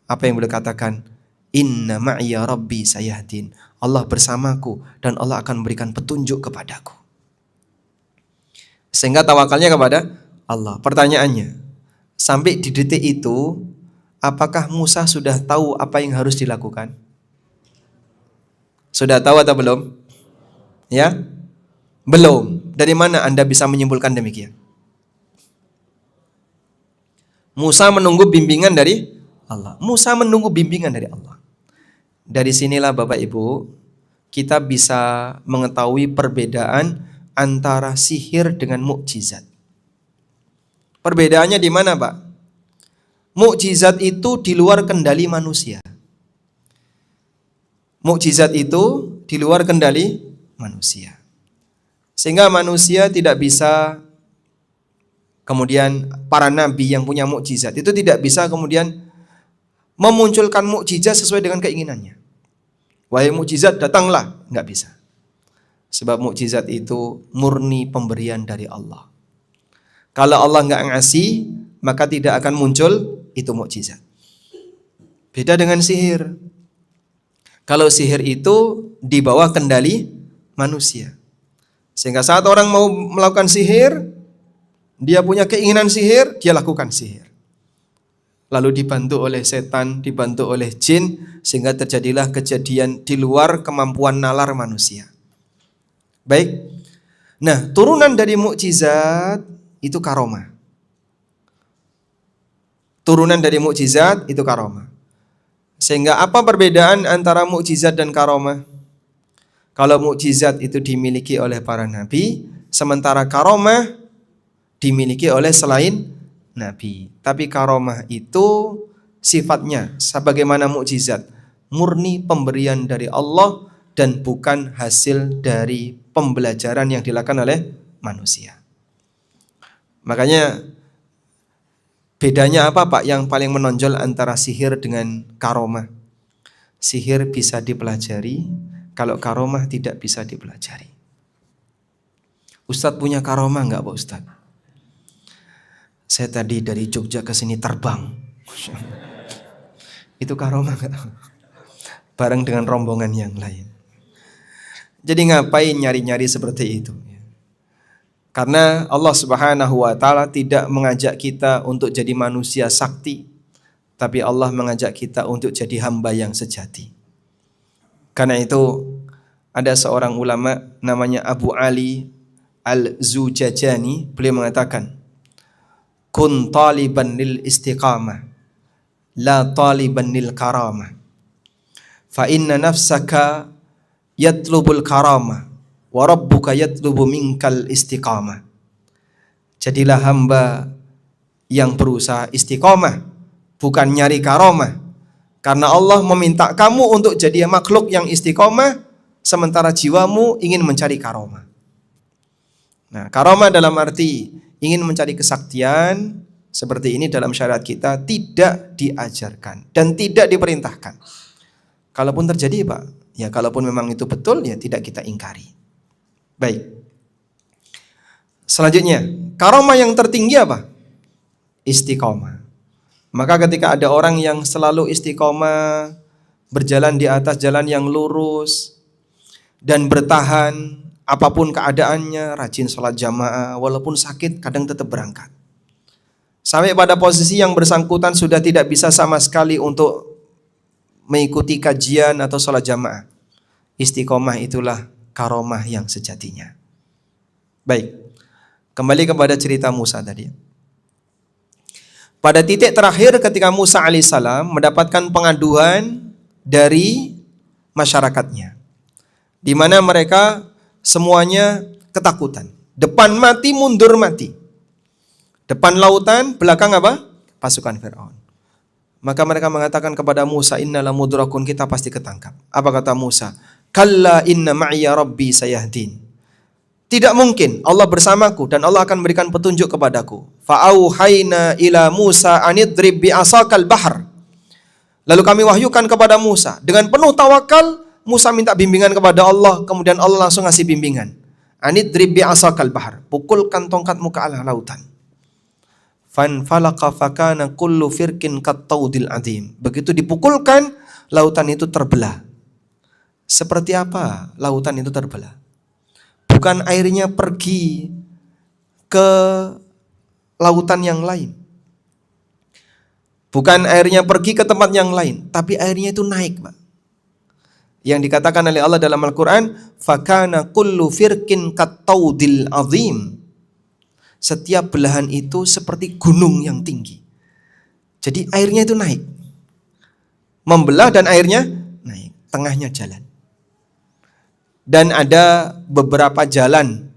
Apa yang beliau katakan? Inna ma'iya rabbi sayahdin. Allah bersamaku dan Allah akan memberikan petunjuk kepadaku. Sehingga tawakalnya kepada Allah. Pertanyaannya, sampai di detik itu, apakah Musa sudah tahu apa yang harus dilakukan? Sudah tahu atau belum? Ya? Belum. Dari mana Anda bisa menyimpulkan demikian? Musa menunggu bimbingan dari Allah. Musa menunggu bimbingan dari Allah. Dari sinilah Bapak Ibu, kita bisa mengetahui perbedaan antara sihir dengan mukjizat. Perbedaannya di mana, Pak? Mukjizat itu di luar kendali manusia. Mukjizat itu di luar kendali manusia. Sehingga manusia tidak bisa, kemudian para nabi yang punya mukjizat itu tidak bisa kemudian memunculkan mukjizat sesuai dengan keinginannya. Wahai mukjizat datanglah, nggak bisa. Sebab mukjizat itu murni pemberian dari Allah. Kalau Allah nggak ngasih, maka tidak akan muncul itu mukjizat. Beda dengan sihir. Kalau sihir itu di bawah kendali manusia. Sehingga saat orang mau melakukan sihir, dia punya keinginan sihir, dia lakukan sihir. Lalu dibantu oleh setan, dibantu oleh jin, sehingga terjadilah kejadian di luar kemampuan nalar manusia. Baik. Nah, turunan dari mukjizat itu karomah. Turunan dari mukjizat itu karomah. Sehingga apa perbedaan antara mukjizat dan karomah? Kalau mukjizat itu dimiliki oleh para nabi, sementara karomah dimiliki oleh selain nabi. Tapi karomah itu sifatnya sebagaimana mukjizat, murni pemberian dari Allah dan bukan hasil dari pembelajaran yang dilakukan oleh manusia. Makanya bedanya apa Pak yang paling menonjol antara sihir dengan karomah? Sihir bisa dipelajari, kalau karomah tidak bisa dipelajari. Ustadz punya karomah enggak Pak Ustadz? Saya tadi dari Jogja ke sini terbang. Itu karomah enggak? Bareng dengan rombongan yang lain. Jadi ngapain nyari-nyari seperti itu? Karena Allah Subhanahu wa taala tidak mengajak kita untuk jadi manusia sakti, tapi Allah mengajak kita untuk jadi hamba yang sejati. Karena itu Ada seorang ulama namanya Abu Ali Al-Zujajani, beliau mengatakan, kun taliban lil istiqamah, la taliban lil karamah. Fa inna nafsaka yatlubul karamah, wa rabbuka yatlubu minkal istiqamah. Jadilah hamba yang berusaha istiqamah, bukan nyari karamah. Karena Allah meminta kamu untuk jadi makhluk yang istiqamah, sementara jiwamu ingin mencari karamah. Nah, karamah dalam arti ingin mencari kesaktian seperti ini dalam syariat kita tidak diajarkan dan tidak diperintahkan. Kalaupun terjadi, Pak, ya kalaupun memang itu betul, ya tidak kita ingkari. Baik. Selanjutnya, karamah yang tertinggi apa? Istiqomah. Maka ketika ada orang yang selalu istiqomah, berjalan di atas jalan yang lurus dan bertahan apapun keadaannya, rajin sholat jamaah, walaupun sakit kadang tetap berangkat. Sampai pada posisi yang bersangkutan sudah tidak bisa sama sekali untuk mengikuti kajian atau sholat jamaah. Istiqomah itulah karomah yang sejatinya. Baik, kembali kepada cerita Musa tadi. Pada titik terakhir ketika Musa alaihissalam mendapatkan pengaduan dari masyarakatnya, di mana mereka semuanya ketakutan. Depan mati, mundur mati. Depan lautan, belakang apa? Pasukan Fir'aun. Maka mereka mengatakan kepada Musa, innala mudrakun, kita pasti ketangkap. Apa kata Musa? Kalla inna ma'ya rabbi sayahdin. Tidak mungkin, Allah bersamaku dan Allah akan memberikan petunjuk kepadaku. Fa'auhayna ila Musa anidrib bi'asakal bahar. Lalu kami wahyukan kepada Musa. Dengan penuh tawakal, Musa minta bimbingan kepada Allah. Kemudian Allah langsung ngasih bimbingan. Anidrib bi'asakal bahar. Pukulkan tongkatmu ke arah lautan. Fanfalaqa fakana kullu firkin kattaudil adim. Begitu dipukulkan, lautan itu terbelah. Seperti apa lautan itu terbelah? Bukan airnya pergi ke lautan yang lain. Bukan airnya pergi ke tempat yang lain, tapi airnya itu naik, Pak. Yang dikatakan oleh Allah dalam Al-Quran, fakana kullu firkin kattaudil azim. Setiap belahan itu seperti gunung yang tinggi. Jadi airnya itu naik. Membelah dan airnya naik. Tengahnya jalan. Dan ada beberapa jalan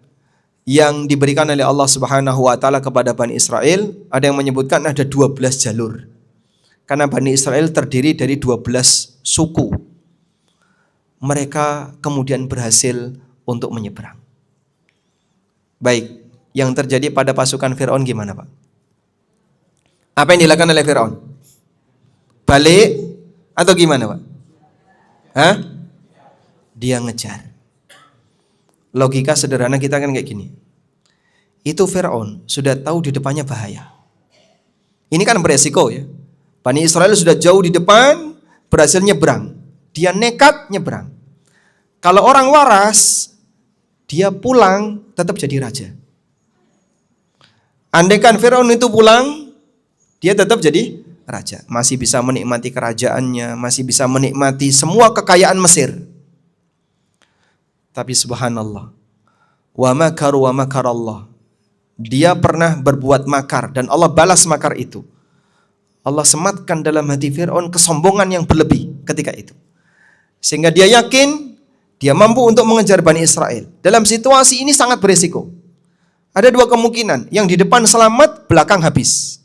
yang diberikan oleh Allah Subhanahu wa taala kepada Bani Israel. Ada yang menyebutkan ada 12 jalur. Karena Bani Israel terdiri dari 12 suku. Mereka kemudian berhasil untuk menyeberang. Baik. Yang terjadi pada pasukan Fir'aun gimana, Pak? Apa yang dilakukan oleh Fir'aun? Balik atau gimana, Pak? Hah? Dia ngejar. Logika sederhana kita kan kayak gini. Itu Fir'aun sudah tahu di depannya bahaya. Ini kan beresiko ya. Bani Israel sudah jauh di depan, berhasil nyebrang. Dia nekat nyebrang. Kalau orang waras, dia pulang tetap jadi raja. Andaikan Fir'aun itu pulang, dia tetap jadi raja. Masih bisa menikmati kerajaannya, masih bisa menikmati semua kekayaan Mesir. Tapi subhanallah, wa makaru wa makarallah. Dia pernah berbuat makar dan Allah balas makar itu. Allah sematkan dalam hati Fir'aun kesombongan yang berlebih ketika itu. Sehingga dia yakin dia mampu untuk mengejar Bani Israel. Dalam situasi ini sangat berisiko. Ada dua kemungkinan, yang di depan selamat, belakang habis.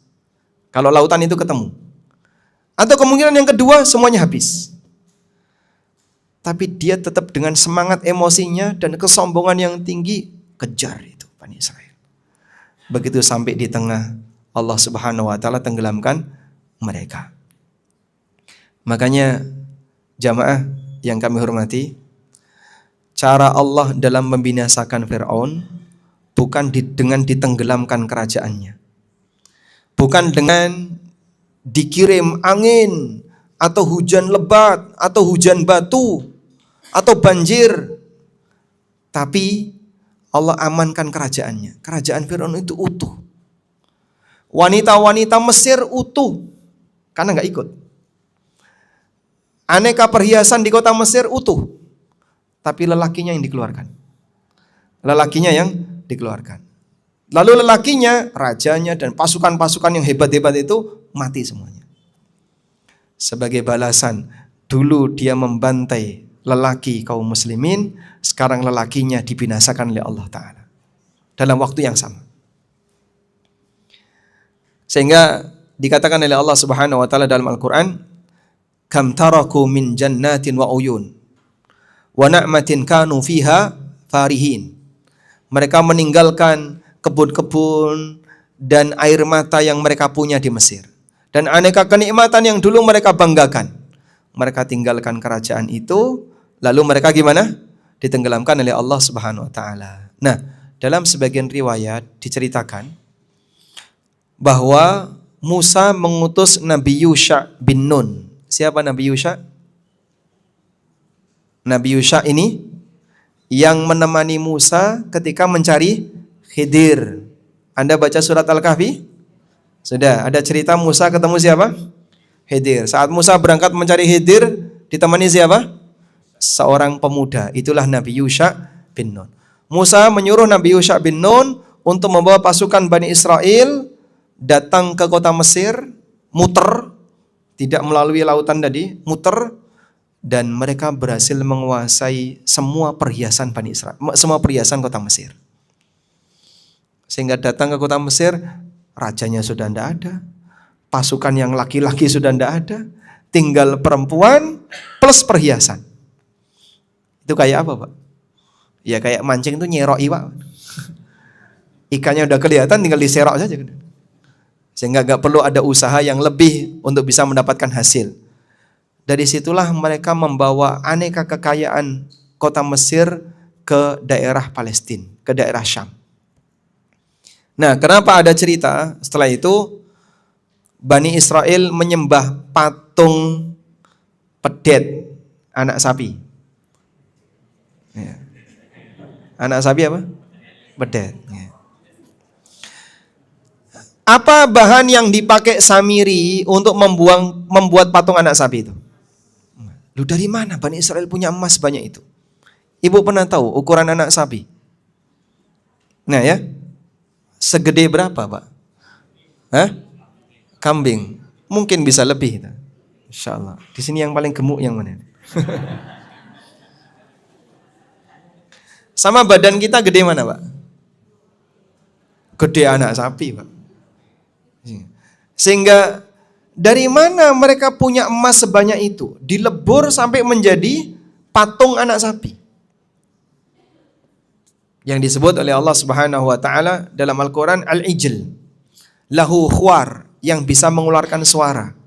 Kalau lautan itu ketemu. Atau kemungkinan yang kedua, semuanya habis. Tapi dia tetap dengan semangat emosinya dan kesombongan yang tinggi, kejar itu Bani Israel. Begitu sampai di tengah, Allah Subhanahu wa taala tenggelamkan mereka. Makanya jamaah yang kami hormati, cara Allah dalam membinasakan Fir'aun bukan dengan ditenggelamkan kerajaannya. Bukan dengan dikirim angin atau hujan lebat atau hujan batu atau banjir. Tapi Allah amankan kerajaannya. Kerajaan Fir'aun itu utuh. Wanita-wanita Mesir utuh karena nggak ikut. Aneka perhiasan di kota Mesir utuh. tapi lelakinya yang dikeluarkan. Lelakinya yang dikeluarkan. Lalu lelakinya, rajanya dan pasukan-pasukan yang hebat-hebat itu mati semuanya. Sebagai balasan, dulu dia membantai lelaki kaum muslimin, sekarang lelakinya dibinasakan oleh Allah Ta'ala. Dalam waktu yang sama. Sehingga dikatakan oleh Allah Subhanahu wa taala dalam Al-Qur'an, "Kam taraku min jannatin wa uyun wa na'matin kanu fiha farihin." Mereka meninggalkan kebun-kebun dan air mata yang mereka punya di Mesir, dan aneka kenikmatan yang dulu mereka banggakan. Mereka tinggalkan kerajaan itu, lalu mereka gimana? Ditenggelamkan oleh Allah Subhanahu wa taala. Nah, dalam sebagian riwayat diceritakan bahwa Musa mengutus Nabi Yusha bin Nun. Siapa Nabi Yusha? Nabi Yusha ini yang menemani Musa ketika mencari Khidir. Anda baca surat Al-Kahfi? Sudah, ada cerita Musa ketemu siapa? Khidir. Saat Musa berangkat mencari Khidir, ditemani siapa? Seorang pemuda. Itulah Nabi Yusha bin Nun. Musa menyuruh Nabi Yusha bin Nun untuk membawa pasukan Bani Israel datang ke kota Mesir, muter, tidak melalui lautan tadi, muter, dan mereka berhasil menguasai semua perhiasan Bani Israel, semua perhiasan kota Mesir. Sehingga datang ke kota Mesir, rajanya sudah tidak ada, pasukan yang laki-laki sudah tidak ada, tinggal perempuan plus perhiasan. Itu kayak apa, Pak? Ya kayak mancing itu nyerok Pak. Ikannya udah kelihatan, tinggal diserok saja. Sehingga gak perlu ada usaha yang lebih untuk bisa mendapatkan hasil. Dari situlah mereka membawa aneka kekayaan kota Mesir ke daerah Palestina, ke daerah Syam. Nah, kenapa ada cerita setelah itu Bani Israel menyembah patung pedet anak sapi. Ya. Anak sapi apa? Pedet. Ya. Apa bahan yang dipakai Samiri untuk membuat patung anak sapi itu? Lu dari mana Bani Israel punya emas banyak itu? Ibu pernah tahu ukuran anak sapi? Nah ya, segede berapa Pak? Hah? Kambing. Mungkin bisa lebih. Insya Allah. Di sini yang paling gemuk yang mana? Sama badan kita gede mana Pak? Gede anak sapi Pak. Sehingga dari mana mereka punya emas sebanyak itu? Dilebur sampai menjadi patung anak sapi. Yang disebut oleh Allah Subhanahu wa taala dalam Al-Qur'an Al-Ijl. Lahu khwar, yang bisa mengeluarkan suara.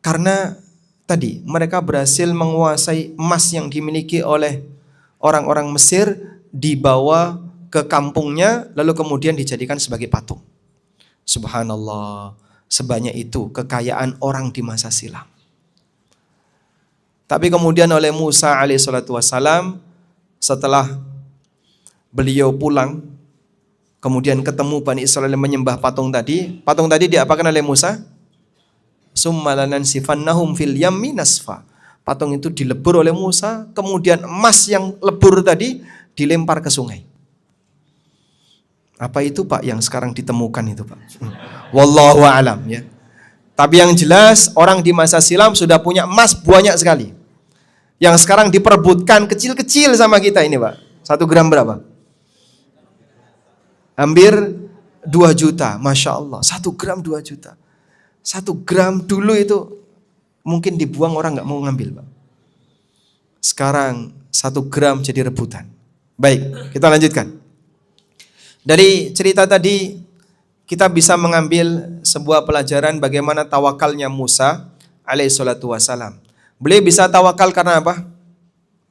Karena tadi mereka berhasil menguasai emas yang dimiliki oleh orang-orang Mesir, dibawa ke kampungnya lalu kemudian dijadikan sebagai patung. Subhanallah, sebanyak itu kekayaan orang di masa silam. Tapi kemudian oleh Musa alaihissalatu wassalam, setelah beliau pulang, kemudian ketemu Bani Israel menyembah patung tadi diapakan oleh Musa? Summa lanansifannahum fil yammi nasfa. Patung itu dilebur oleh Musa, kemudian emas yang lebur tadi dilempar ke sungai. Apa itu Pak yang sekarang ditemukan itu Pak? Wallahu a'lam ya. Tapi yang jelas orang di masa silam sudah punya emas banyak sekali. Yang sekarang diperebutkan kecil-kecil sama kita ini Pak. 1 gram berapa? Hampir 2 juta. Masya Allah. 1 gram 2 juta. 1 gram dulu itu mungkin dibuang orang gak mau ngambil Pak. Sekarang 1 gram jadi rebutan. Baik, kita lanjutkan. Dari cerita tadi kita bisa mengambil sebuah pelajaran bagaimana tawakalnya Musa alaihissalatu wassalam. Beliau bisa tawakal karena apa?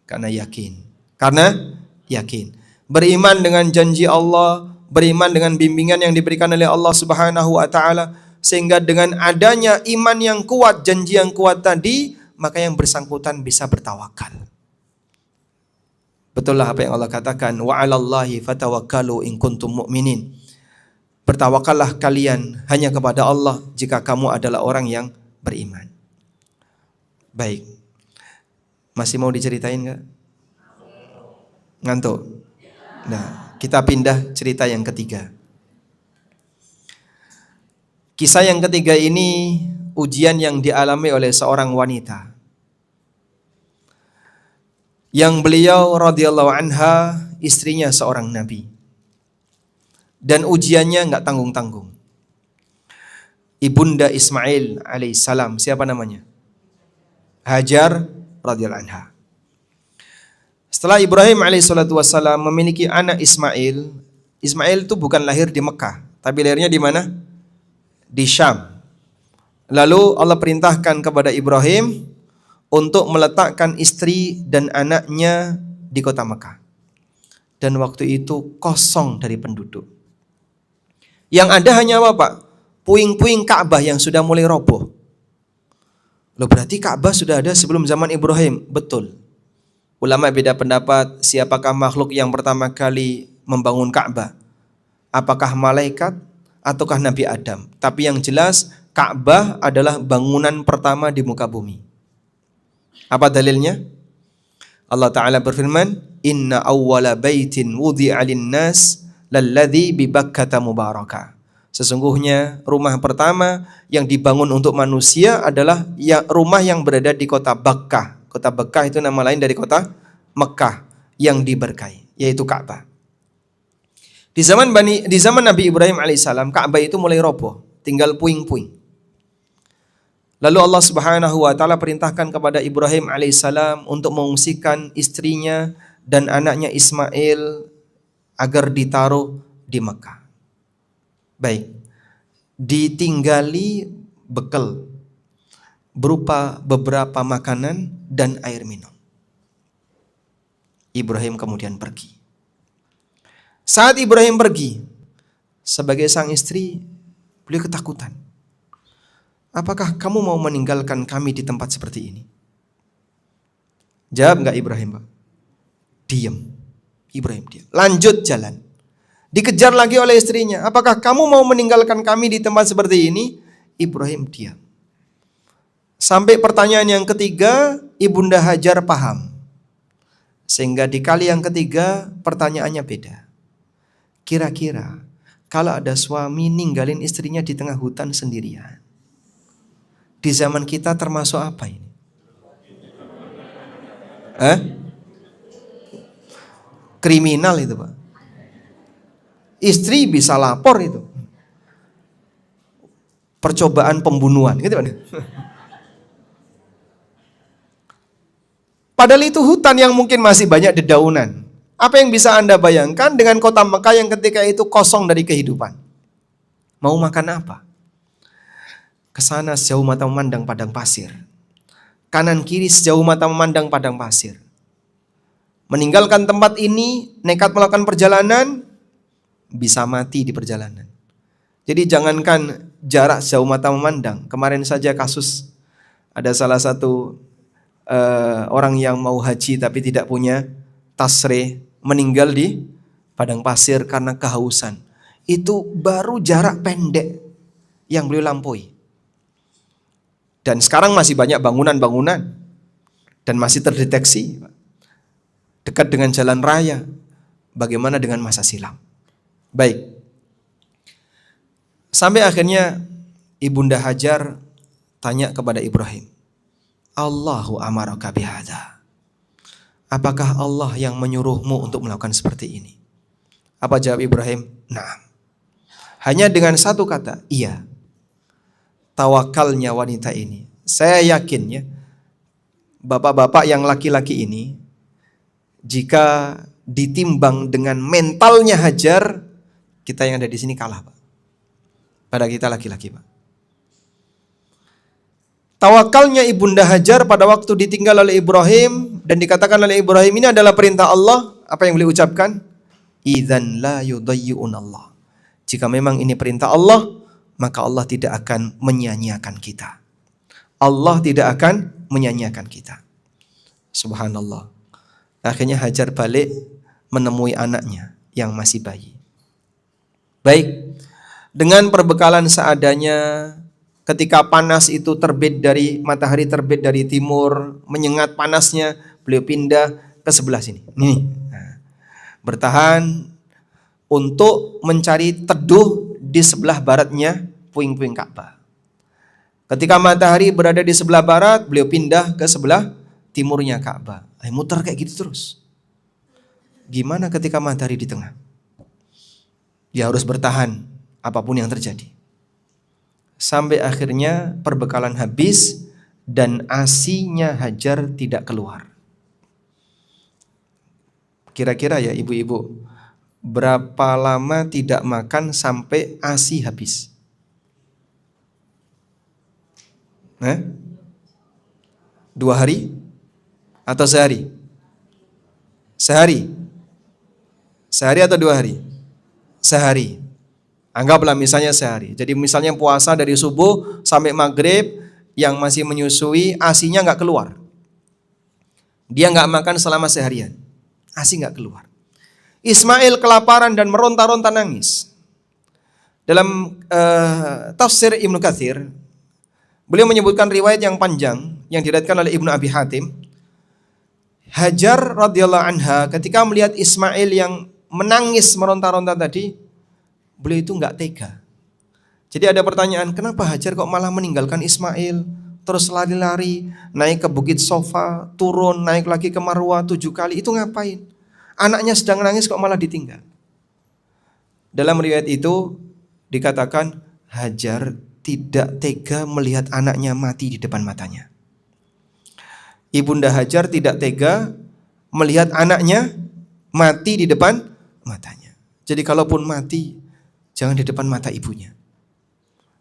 Karena yakin. Karena yakin. Beriman dengan janji Allah, beriman dengan bimbingan yang diberikan oleh Allah Subhanahu wa taala, sehingga dengan adanya iman yang kuat, janji yang kuat tadi, maka yang bersangkutan bisa bertawakal. Betullah apa yang Allah katakan, wa 'alallahi fatawakkalu in kuntum mu'minin. Bertawakallah kalian hanya kepada Allah jika kamu adalah orang yang beriman. Baik. Masih mau diceritain enggak? Ngantuk? Nah, kita pindah cerita yang ketiga. Kisah yang ketiga ini ujian yang dialami oleh seorang wanita. Yang beliau radhiyallahu anha istrinya seorang nabi. Dan ujiannya nggak tanggung-tanggung. Ibunda Ismail alaihissalam, siapa namanya? Hajar radhiyallahu anha. Setelah Ibrahim alaihissalatu wassalam memiliki anak Ismail, Ismail itu bukan lahir di Mekah, tapi lahirnya di mana? Di Syam. Lalu Allah perintahkan kepada Ibrahim untuk meletakkan istri dan anaknya di kota Mekah. Dan waktu itu kosong dari penduduk. Yang ada hanya apa, Pak? Puing-puing Ka'bah yang sudah mulai roboh. Loh, berarti Ka'bah sudah ada sebelum zaman Ibrahim? Betul. Ulama beda pendapat siapakah makhluk yang pertama kali membangun Ka'bah. Apakah malaikat ataukah Nabi Adam? Tapi yang jelas Ka'bah adalah bangunan pertama di muka bumi. Apa dalilnya? Allah Ta'ala berfirman, Inna awwala baitin wudi'a lin-nas lalladzi bi Bakkata mubaraka. Sesungguhnya rumah pertama yang dibangun untuk manusia adalah rumah yang berada di kota Bakkah. Kota Bakkah itu nama lain dari kota Mekah yang diberkahi, yaitu Ka'bah. Di zaman Nabi Ibrahim alaihissalam, Ka'bah itu mulai roboh, tinggal puing-puing. Lalu Allah Subhanahu wa taala perintahkan kepada Ibrahim alaihissalam untuk mengungsikan istrinya dan anaknya Ismail agar ditaruh di Mekah. Baik, ditinggali bekal berupa beberapa makanan dan air minum. Ibrahim kemudian pergi. Saat Ibrahim pergi, sebagai sang istri, beliau ketakutan. Apakah kamu mau meninggalkan kami di tempat seperti ini? Jawab enggak Ibrahim, Pak? Diam. Ibrahim diam. Lanjut jalan. Dikejar lagi oleh istrinya. Apakah kamu mau meninggalkan kami di tempat seperti ini? Ibrahim diam. Sampai pertanyaan yang ketiga, Ibunda Hajar paham. Sehingga di kali yang ketiga, pertanyaannya beda. Kira-kira, kalau ada suami ninggalin istrinya di tengah hutan sendirian, di zaman kita termasuk apa ini? Kriminal itu, Pak. Istri bisa lapor itu. Percobaan pembunuhan, gitu kan? Padahal itu hutan yang mungkin masih banyak dedaunan. Apa yang bisa Anda bayangkan dengan kota Mekah yang ketika itu kosong dari kehidupan? Mau makan apa? Kesana sejauh mata memandang padang pasir. Kanan kiri sejauh mata memandang padang pasir. Meninggalkan tempat ini, nekat melakukan perjalanan, bisa mati di perjalanan. Jadi jangankan jarak sejauh mata memandang. Kemarin saja kasus ada salah satu orang yang mau haji tapi tidak punya tasrih, meninggal di padang pasir karena kehausan. Itu baru jarak pendek yang beliau lampaui. Dan sekarang masih banyak bangunan-bangunan dan masih terdeteksi dekat dengan jalan raya. Bagaimana dengan masa silam? Baik. Sampai akhirnya Ibunda Hajar tanya kepada Ibrahim, Allahu amaraka bihadza. Apakah Allah yang menyuruhmu untuk melakukan seperti ini? Apa jawab Ibrahim? Naam. Hanya dengan satu kata, iya. Tawakalnya wanita ini. Saya yakin ya, bapak-bapak yang laki-laki ini, jika ditimbang dengan mentalnya Hajar, kita yang ada di sini kalah, Pak. Pada kita laki-laki, Pak. Tawakalnya Ibunda Hajar pada waktu ditinggal oleh Ibrahim dan dikatakan oleh Ibrahim ini adalah perintah Allah. Apa yang beliau ucapkan? Idzan la yudayyunallah. Jika memang ini perintah Allah, maka Allah tidak akan menyia-nyiakan kita. Allah tidak akan menyia-nyiakan kita. Subhanallah. Akhirnya Hajar balik menemui anaknya yang masih bayi. Baik, dengan perbekalan seadanya, ketika panas itu matahari terbit dari timur, menyengat panasnya, beliau pindah ke sebelah sini. Nih. Nah, Bertahan untuk mencari teduh di sebelah baratnya puing-puing Ka'bah. Ketika matahari berada di sebelah barat, beliau pindah ke sebelah timurnya Ka'bah. Muter kayak gitu terus. Gimana ketika matahari di tengah? Dia harus bertahan apapun yang terjadi. Sampai akhirnya perbekalan habis dan ASI-nya Hajar tidak keluar. Kira-kira ya ibu-ibu, berapa lama tidak makan sampai ASI habis? 2 hari? Atau sehari? Sehari? Sehari atau 2 hari? Sehari. Anggaplah misalnya sehari. Jadi misalnya puasa dari subuh sampai maghrib, yang masih menyusui ASI-nya nggak keluar. Dia nggak makan selama seharian. ASI nggak keluar. Ismail kelaparan dan meronta-ronta nangis. Dalam tafsir Ibnu Katsir, beliau menyebutkan riwayat yang panjang yang diriwayatkan oleh Ibnu Abi Hatim. Hajar radhiyallahu anha ketika melihat Ismail yang menangis meronta-ronta tadi, beliau itu nggak tega. Jadi ada pertanyaan, kenapa Hajar kok malah meninggalkan Ismail, terus lari-lari, naik ke Bukit Sofa, turun, naik lagi ke Marwah 7 kali, itu ngapain? Anaknya sedang nangis kok malah ditinggal. Dalam riwayat itu dikatakan Hajar tidak tega melihat anaknya mati di depan matanya. Ibunda Hajar tidak tega melihat anaknya mati di depan matanya. Jadi kalaupun mati, jangan di depan mata ibunya.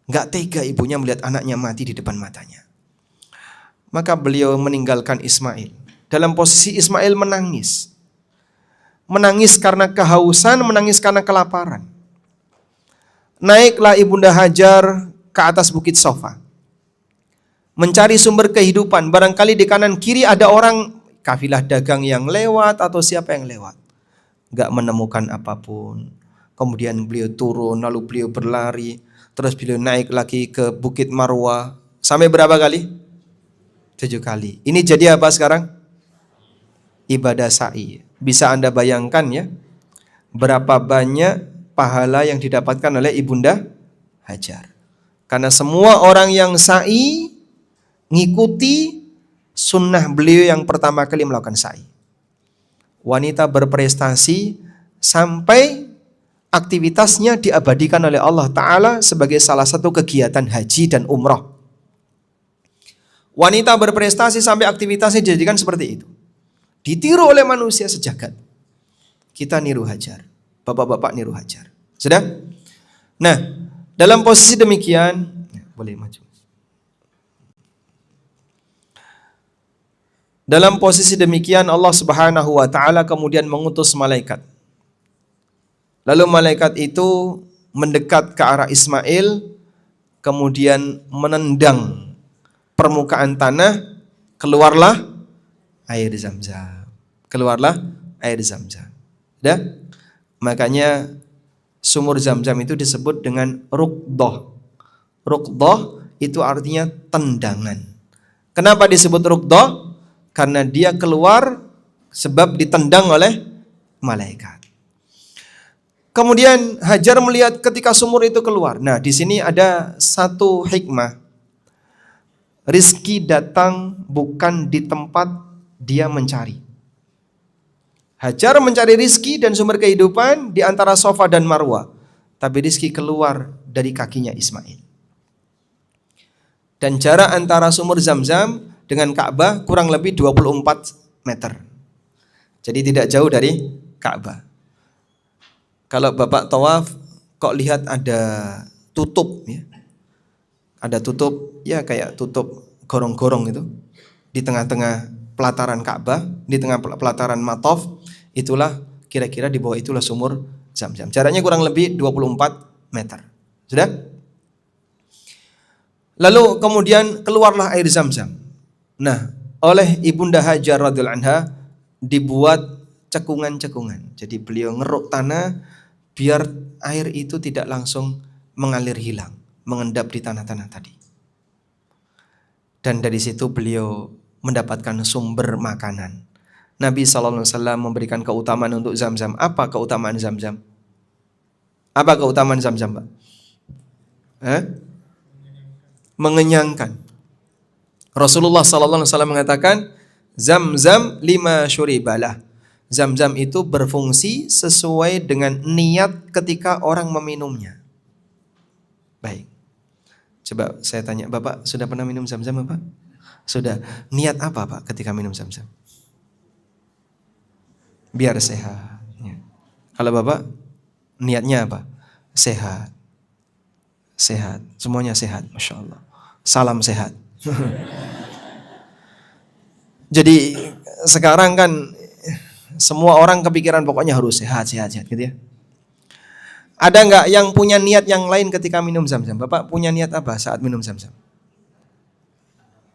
Gak tega ibunya melihat anaknya mati di depan matanya. Maka beliau meninggalkan Ismail. Dalam posisi Ismail menangis. Menangis karena kehausan, menangis karena kelaparan. Naiklah ibunda Hajar ke atas Bukit Sofa. Mencari sumber kehidupan. Barangkali di kanan kiri ada orang, kafilah dagang yang lewat atau siapa yang lewat. Gak menemukan apapun. Kemudian beliau turun, lalu beliau berlari. Terus beliau naik lagi ke Bukit Marwah. Sampai berapa kali? 7 kali. Ini jadi apa sekarang? Ibadah sa'i. Bisa Anda bayangkan ya, berapa banyak pahala yang didapatkan oleh ibunda Hajar. Karena semua orang yang sa'i ngikuti sunnah beliau yang pertama kali melakukan sa'i. Wanita berprestasi sampai aktivitasnya diabadikan oleh Allah Ta'ala sebagai salah satu kegiatan haji dan umrah. Wanita berprestasi sampai aktivitasnya dijadikan seperti itu. Ditiru oleh manusia sejagat. Kita niru Hajar. Bapak-bapak niru Hajar. Sudah? Nah, dalam posisi demikian, boleh maju. Dalam posisi demikian Allah Subhanahu wa Ta'ala kemudian mengutus malaikat. Lalu malaikat itu mendekat ke arah Ismail, kemudian menendang permukaan tanah, keluarlah air Zam-Zam. Keluarlah air Zam-Zam. Ya? Makanya sumur Zam-Zam itu disebut dengan Ruqdah. Ruqdah itu artinya tendangan. Kenapa disebut Ruqdah? Karena dia keluar sebab ditendang oleh malaikat. Kemudian Hajar melihat ketika sumur itu keluar. Nah, di sini ada satu hikmah. Rizki datang bukan di tempat dia mencari. Hajar mencari rizki dan sumber kehidupan di antara Sofa dan Marwah. Tapi rizki keluar dari kakinya Ismail. Dan jarak antara sumur Zam-Zam dengan Ka'bah kurang lebih 24 meter. Jadi tidak jauh dari Ka'bah. Kalau Bapak tawaf kok lihat ada tutup ya. Ada tutup ya kayak tutup gorong-gorong itu di tengah-tengah pelataran Ka'bah, di tengah pelataran Matof, itulah kira-kira di bawah itulah sumur Zam-Zam. Jaraknya kurang lebih 24 meter. Sudah? Lalu kemudian keluarlah air Zam-Zam. Nah, oleh Ibunda Hajar radhiyallahu anha dibuat cekungan-cekungan. Jadi beliau ngeruk tanah biar air itu tidak langsung mengalir hilang, mengendap di tanah-tanah tadi. Dan dari situ beliau mendapatkan sumber makanan. Nabi SAW memberikan keutamaan untuk Zam-Zam. Apa keutamaan Zam-Zam? Apa keutamaan Zam-Zam, Pak? Mengenyangkan. Rasulullah SAW mengatakan, Zam-Zam lima syuribalah. Zam-Zam itu berfungsi sesuai dengan niat ketika orang meminumnya. Baik. Coba saya tanya, Bapak sudah pernah minum Zam-Zam, Bapak? Sudah. Niat apa, Pak, ketika minum Zam-Zam? Biar sehat. Ya. Kalau Bapak, niatnya apa? Sehat. Sehat. Semuanya sehat. Masya Allah. Salam sehat. Jadi sekarang kan semua orang kepikiran pokoknya harus sehat gitu ya. Ada nggak yang punya niat yang lain ketika minum Zam-Zam? Bapak punya niat apa saat minum Zam-Zam?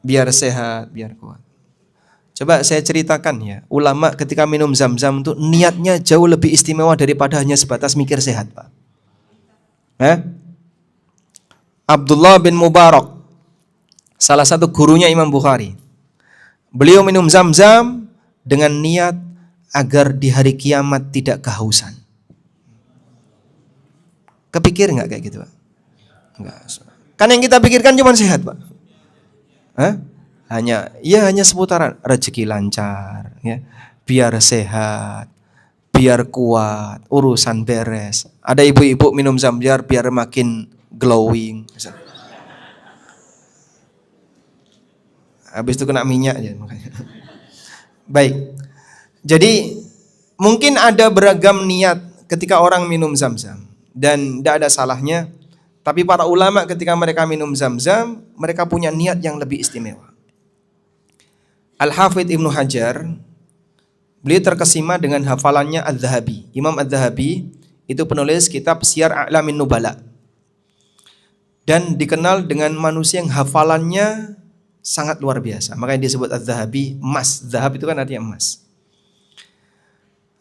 Biar sehat, biar kuat. Coba saya ceritakan ya, ulama ketika minum Zam-Zam itu niatnya jauh lebih istimewa daripada hanya sebatas mikir sehat, Pak. Abdullah bin Mubarak, salah satu gurunya Imam Bukhari. Beliau minum Zam-Zam dengan niat agar di hari kiamat tidak kehausan. Kepikir nggak kayak gitu, Pak? Enggak. Kan yang kita pikirkan cuma sehat, Pak. Hanya seputaran rezeki lancar, ya, biar sehat, biar kuat, urusan beres. Ada ibu-ibu minum Zam-Zam biar makin glowing. Habis itu kena minyak ya, makanya. Baik. Jadi mungkin ada beragam niat ketika orang minum Zam-Zam dan tidak ada salahnya. Tapi para ulama ketika mereka minum Zam-Zam, mereka punya niat yang lebih istimewa. Al-Hafidh Ibnu Hajar, beliau terkesima dengan hafalannya Adz-Dzahabi. Imam Adz-Dzahabi itu penulis kitab Syiar A'lamin Nubala. Dan dikenal dengan manusia yang hafalannya sangat luar biasa. Makanya disebut Adz-Dzahabi emas. Zahab itu kan artinya emas.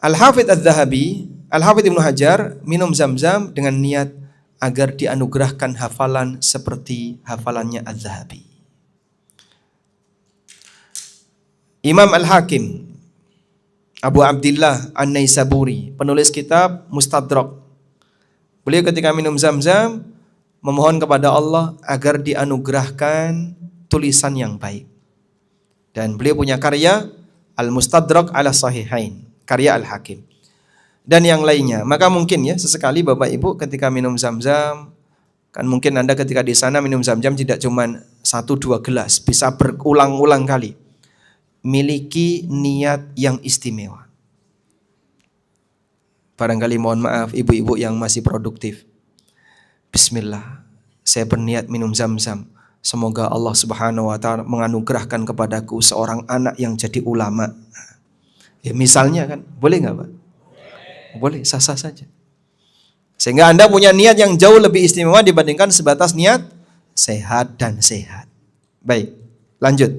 Al-Hafidh Adz-Dzahabi, Al-Hafidh Ibnu Hajar minum Zam-Zam dengan niat agar dianugerahkan hafalan seperti hafalannya Adz-Dzahabi. Imam Al-Hakim Abu Abdillah An-Naisaburi, penulis kitab Mustadrak, beliau ketika minum Zam-Zam memohon kepada Allah agar dianugerahkan tulisan yang baik. Dan beliau punya karya Al-Mustadrak ala Sahihain, karya Al-Hakim. Dan yang lainnya. Maka mungkin ya sesekali Bapak Ibu ketika minum Zam-Zam, kan mungkin Anda ketika di sana minum Zam-Zam tidak cuma 1-2 gelas, bisa berulang-ulang kali. Miliki niat yang istimewa. Barangkali mohon maaf ibu-ibu yang masih produktif. Bismillah, saya berniat minum Zam-Zam. Semoga Allah Subhanahu wa ta'ala menganugerahkan kepadaku seorang anak yang jadi ulama. Ya misalnya kan, boleh nggak Pak? Boleh, sah-sah saja. Sehingga Anda punya niat yang jauh lebih istimewa dibandingkan sebatas niat sehat dan sehat. Baik, lanjut.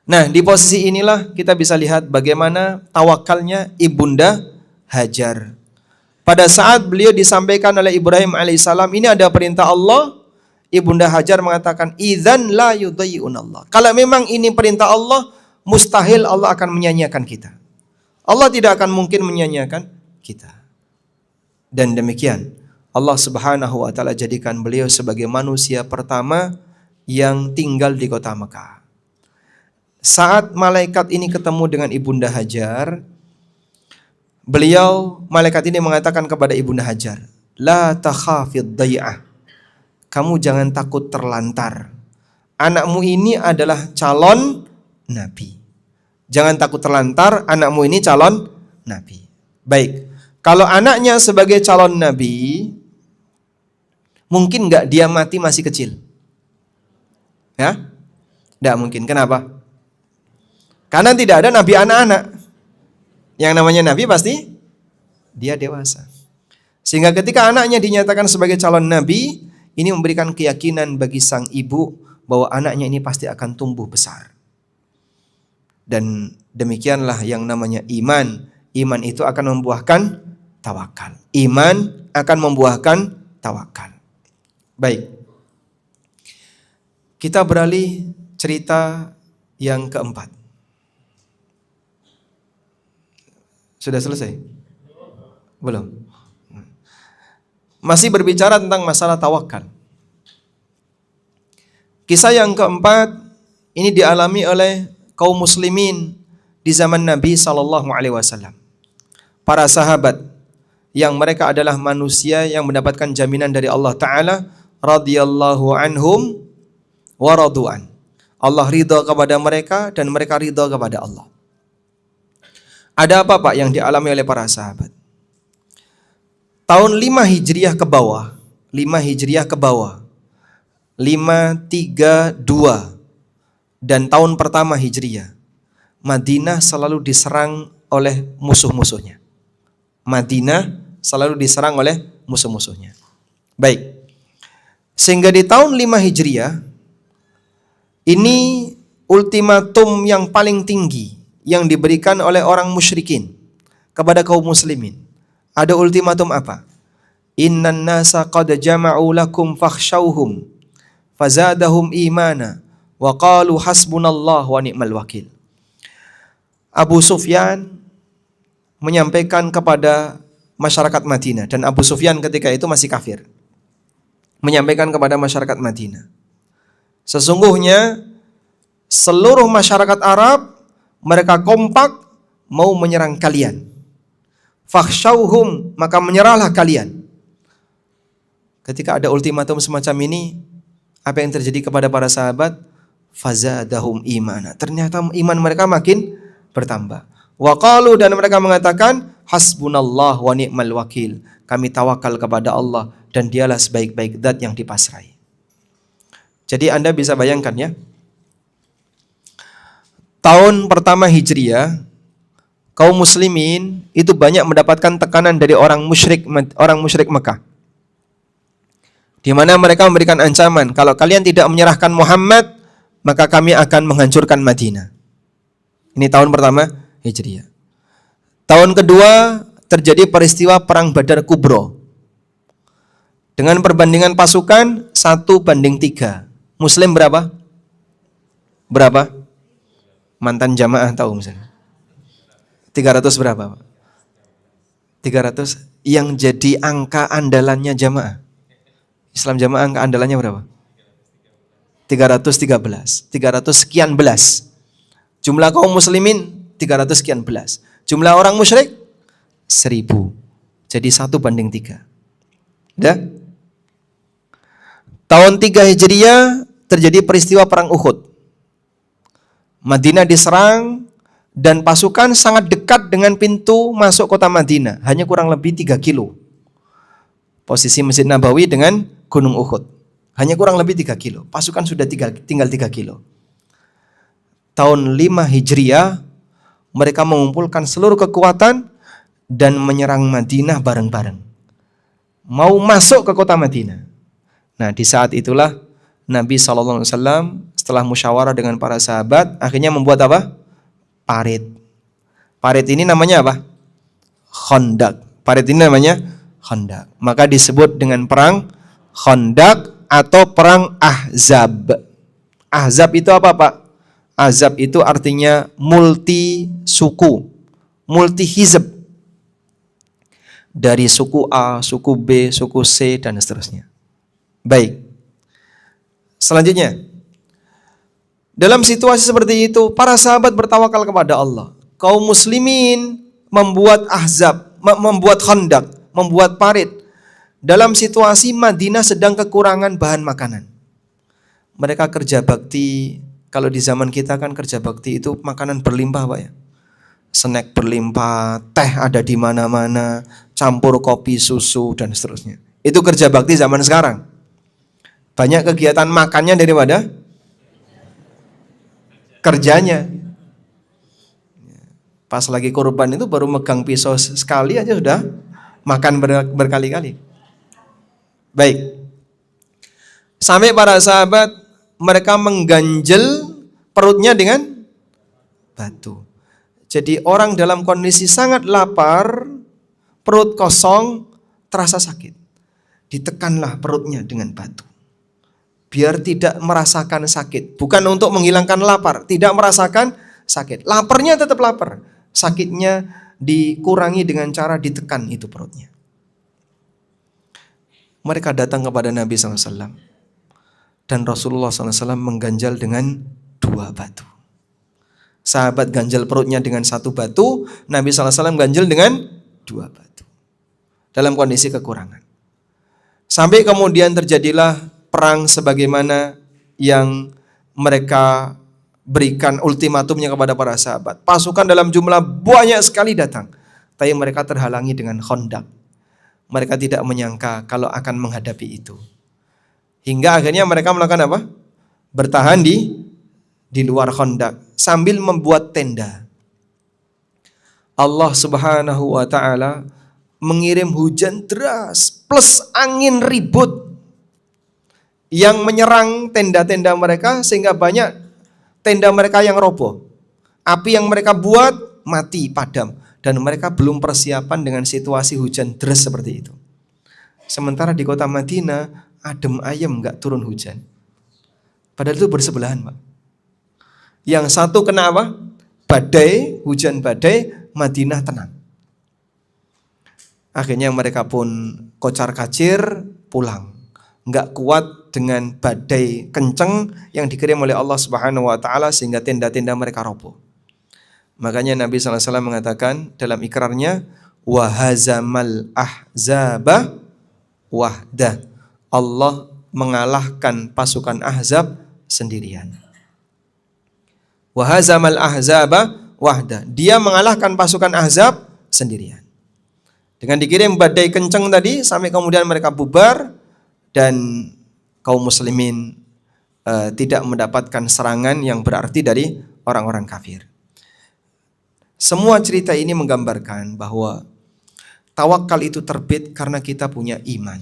Nah, di posisi inilah kita bisa lihat bagaimana tawakalnya Ibunda Hajar. Pada saat beliau disampaikan oleh Ibrahim alaihissalam, ini ada perintah Allah, Ibunda Hajar mengatakan, "Idzan la yudayyi'unallah." Kalau memang ini perintah Allah, mustahil Allah akan menyanyiakan kita. Allah tidak akan mungkin menyanyiakan kita. Dan demikian, Allah Subhanahu wa ta'ala jadikan beliau sebagai manusia pertama yang tinggal di kota Mekah. Saat malaikat ini ketemu dengan Ibunda Hajar, malaikat ini mengatakan kepada Ibunda Hajar, "La takhafid day'ah." Kamu jangan takut terlantar. Anakmu ini adalah calon nabi. Jangan takut terlantar, anakmu ini calon nabi. Baik, kalau anaknya sebagai calon nabi, mungkin nggak dia mati masih kecil? Ya, nggak mungkin. Kenapa? Karena tidak ada nabi anak-anak. Yang namanya nabi pasti dia dewasa. Sehingga ketika anaknya dinyatakan sebagai calon nabi, ini memberikan keyakinan bagi sang ibu bahwa anaknya ini pasti akan tumbuh besar. Dan demikianlah yang namanya iman. Iman itu akan membuahkan tawakal. Iman akan membuahkan tawakal. Baik. Kita beralih cerita yang keempat. Sudah selesai? Belum. Masih berbicara tentang masalah tawakal. Kisah yang keempat ini dialami oleh kaum muslimin di zaman Nabi SAW. Para sahabat yang mereka adalah manusia yang mendapatkan jaminan dari Allah Ta'ala, radhiyallahu anhum wa radu'an. Allah ridha kepada mereka dan mereka ridha kepada Allah. Ada apa Pak yang dialami oleh para sahabat? Tahun 5 Hijriah ke bawah, 532 dan tahun pertama Hijriah, Madinah selalu diserang oleh musuh-musuhnya. Baik. Sehingga di tahun 5 Hijriah ini ultimatum yang paling tinggi yang diberikan oleh orang musyrikin kepada kaum muslimin. Ada ultimatum apa? Innan nasa qad jama'u lakum fakhshawhum fazadahum imana wa qalu hasbunallahu wa ni'mal wakil. Abu Sufyan menyampaikan kepada masyarakat Madinah, dan Abu Sufyan ketika itu masih kafir. Menyampaikan kepada masyarakat Madinah, sesungguhnya seluruh masyarakat Arab mereka kompak mau menyerang kalian. Fakhshawhum, maka menyerahlah kalian. Ketika ada ultimatum semacam ini, apa yang terjadi kepada para sahabat? Fazadahum imana. Ternyata iman mereka makin bertambah. Wa qalu, dan mereka mengatakan hasbunallah wa ni'mal wakil. Kami tawakal kepada Allah dan dialah sebaik-baik zat yang dipasrai. Jadi Anda bisa bayangkan ya. Tahun pertama Hijriah, kaum muslimin itu banyak mendapatkan tekanan dari orang musyrik Mekah. Di mana mereka memberikan ancaman, kalau kalian tidak menyerahkan Muhammad, maka kami akan menghancurkan Madinah. Ini tahun pertama Hijriah. Tahun kedua terjadi peristiwa Perang Badar Kubro. Dengan perbandingan pasukan 1:3. Muslim berapa? Berapa? Mantan jamaah tahu misalnya. 300 berapa Pak? 300 yang jadi angka andalannya jamaah. Islam jamaah angka andalannya berapa? 313. 300 sekian belas. Jumlah kaum muslimin 300 sekian belas. Jumlah orang musyrik 1000. Jadi 1:3. Udah? Tahun 3 Hijriah terjadi peristiwa perang Uhud. Madinah diserang dan pasukan sangat dekat dengan pintu masuk kota Madinah, hanya kurang lebih 3 kilo. Posisi Masjid Nabawi dengan Gunung Uhud hanya kurang lebih 3 kilo. Pasukan sudah tinggal 3 kilo. Tahun 5 Hijriah mereka mengumpulkan seluruh kekuatan dan menyerang Madinah bareng-bareng. Mau masuk ke kota Madinah. Nah, di saat itulah Nabi SAW setelah musyawarah dengan para sahabat akhirnya membuat apa? Parit. Parit ini namanya apa? Khandaq. Parit ini namanya Khandaq. Maka disebut dengan perang Khandaq atau perang Ahzab. Ahzab itu apa Pak? Ahzab itu artinya multi suku, multi hizb. Dari suku A, suku B, suku C dan seterusnya. Baik. Selanjutnya, dalam situasi seperti itu, para sahabat bertawakal kepada Allah. Kaum muslimin membuat Ahzab, membuat Khandaq, membuat parit. Dalam situasi Madinah sedang kekurangan bahan makanan. Mereka kerja bakti. Kalau di zaman kita kan kerja bakti itu makanan berlimpah Pak ya. Snack berlimpah, teh ada di mana-mana, campur kopi, susu dan seterusnya. Itu kerja bakti zaman sekarang. Banyak kegiatan makannya daripada kerjanya. Pas lagi kurban itu baru megang pisau sekali aja sudah makan berkali-kali. Baik. Sampai para sahabat mereka mengganjel perutnya dengan batu. Jadi orang dalam kondisi sangat lapar, perut kosong, terasa sakit. Ditekanlah perutnya dengan batu. Biar tidak merasakan sakit. Bukan untuk menghilangkan lapar, tidak merasakan sakit. Laparnya tetap lapar. Sakitnya dikurangi dengan cara ditekan itu perutnya. Mereka datang kepada Nabi SAW. Dan Rasulullah SAW mengganjal dengan 2 batu. Sahabat ganjal perutnya dengan 1 batu, Nabi SAW ganjal dengan 2 batu. Dalam kondisi kekurangan. Sampai kemudian terjadilah perang sebagaimana yang mereka berikan ultimatumnya kepada para sahabat. Pasukan dalam jumlah banyak sekali datang. Tapi mereka terhalangi dengan Khandaq. Mereka tidak menyangka kalau akan menghadapi itu. Hingga akhirnya mereka melakukan apa? Bertahan di luar Khandaq sambil membuat tenda. Allah Subhanahu wa taala mengirim hujan deras plus angin ribut yang menyerang tenda-tenda mereka sehingga banyak tenda mereka yang roboh. Api yang mereka buat mati padam dan mereka belum persiapan dengan situasi hujan deras seperti itu. Sementara di kota Madinah adem ayem, nggak turun hujan. Padahal itu bersebelahan, Pak. Yang satu kena apa? Badai, hujan badai, Madinah tenang. Akhirnya mereka pun kocar kacir pulang. Nggak kuat dengan badai kenceng yang dikirim oleh Allah Subhanahu wa taala sehingga tenda-tenda mereka roboh. Makanya Nabi SAW mengatakan dalam ikrarnya, wa hazamal ahzaba wahdah. Allah mengalahkan pasukan Ahzab sendirian. Wa hazamal ahzaba wahdah. Dia mengalahkan pasukan Ahzab sendirian. Dengan dikirim badai kencang tadi sampai kemudian mereka bubar dan kaum muslimin tidak mendapatkan serangan yang berarti dari orang-orang kafir. Semua cerita ini menggambarkan bahwa tawakal itu terbit karena kita punya iman.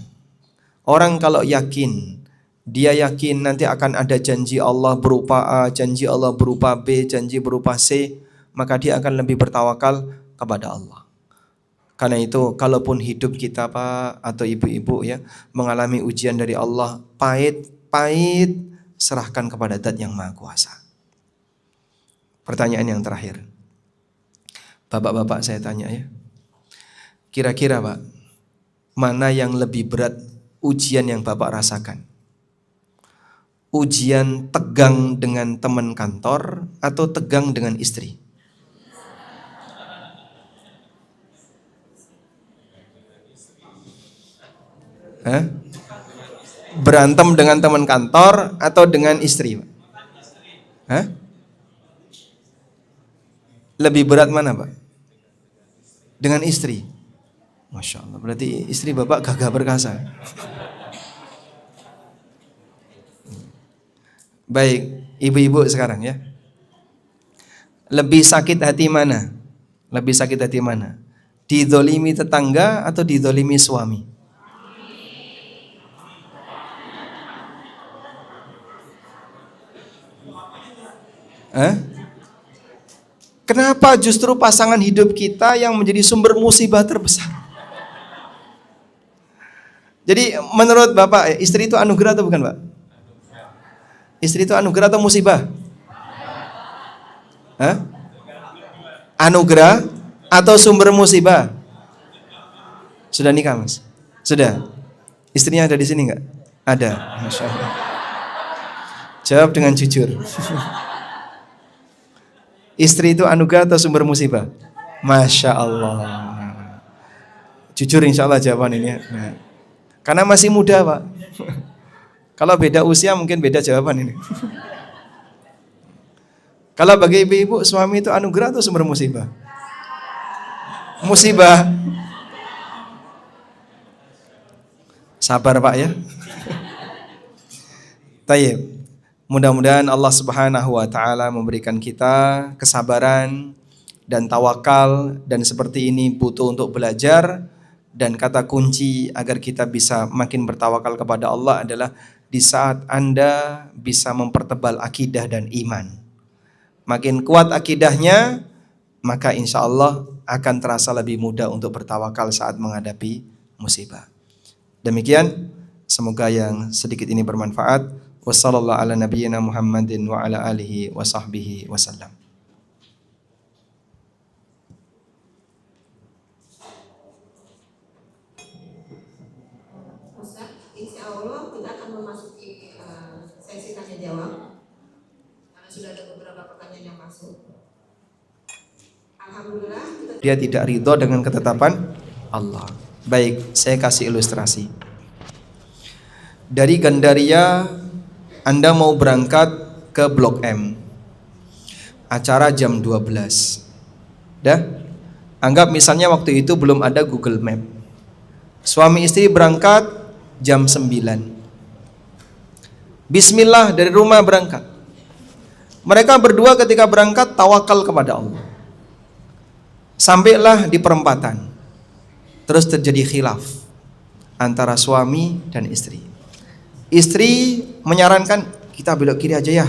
Orang kalau yakin, dia yakin nanti akan ada janji Allah berupa A, janji Allah berupa B, janji berupa C, maka dia akan lebih bertawakal kepada Allah. Karena itu, kalaupun hidup kita Pak atau ibu-ibu ya mengalami ujian dari Allah, pahit, serahkan kepada Zat yang Maha Kuasa. Pertanyaan yang terakhir. Bapak-bapak saya tanya ya. Kira-kira Pak, mana yang lebih berat ujian yang Bapak rasakan? Ujian tegang dengan teman kantor atau tegang dengan istri? Hah? Berantem dengan teman kantor atau dengan istri? Hah? Lebih berat mana Pak? Dengan istri. Masya Allah, berarti istri Bapak gagah perkasa. Baik, ibu-ibu sekarang ya. Lebih sakit hati mana? Lebih sakit hati mana? Didolimi tetangga atau didolimi suami? Kenapa justru pasangan hidup kita yang menjadi sumber musibah terbesar? Jadi menurut Bapak, istri itu anugerah atau bukan Pak? Istri itu anugerah atau musibah? Anugerah atau sumber musibah? Sudah nikah Mas? Sudah? Istrinya ada di sini enggak? Ada, Masya Allah. Jawab dengan jujur. Istri itu anugerah atau sumber musibah? Masya Allah. Jujur insya Allah jawaban ini. Nah, karena masih muda Pak. Kalau beda usia mungkin beda jawaban ini. Kalau bagi ibu-ibu, suami itu anugerah atau sumber musibah? Musibah. Sabar Pak ya. Tayyib. Mudah-mudahan Allah Subhanahu wa taala memberikan kita kesabaran dan tawakal, dan seperti ini butuh untuk belajar, dan kata kunci agar kita bisa makin bertawakal kepada Allah adalah di saat Anda bisa mempertebal akidah dan iman. Makin kuat akidahnya, maka insya Allah akan terasa lebih mudah untuk bertawakal saat menghadapi musibah. Demikian, semoga yang sedikit ini bermanfaat. Wassallallahu ala nabiyyina Muhammadin wa ala alihi wa sahbihi wasallam. sudah ada beberapa pertanyaan yang masuk. Alhamdulillah Dia tidak ridho dengan ketetapan Allah. Baik, saya kasih ilustrasi. Dari Gandaria Anda mau berangkat ke Blok M. Acara jam 12. Dah? Anggap misalnya waktu itu belum ada Google Map. Suami istri berangkat jam 9. Bismillah dari rumah berangkat. Mereka berdua ketika berangkat tawakal kepada Allah. Sampailah di perempatan. Terus terjadi khilaf antara suami dan istri. Istri menyarankan kita belok kiri aja ya.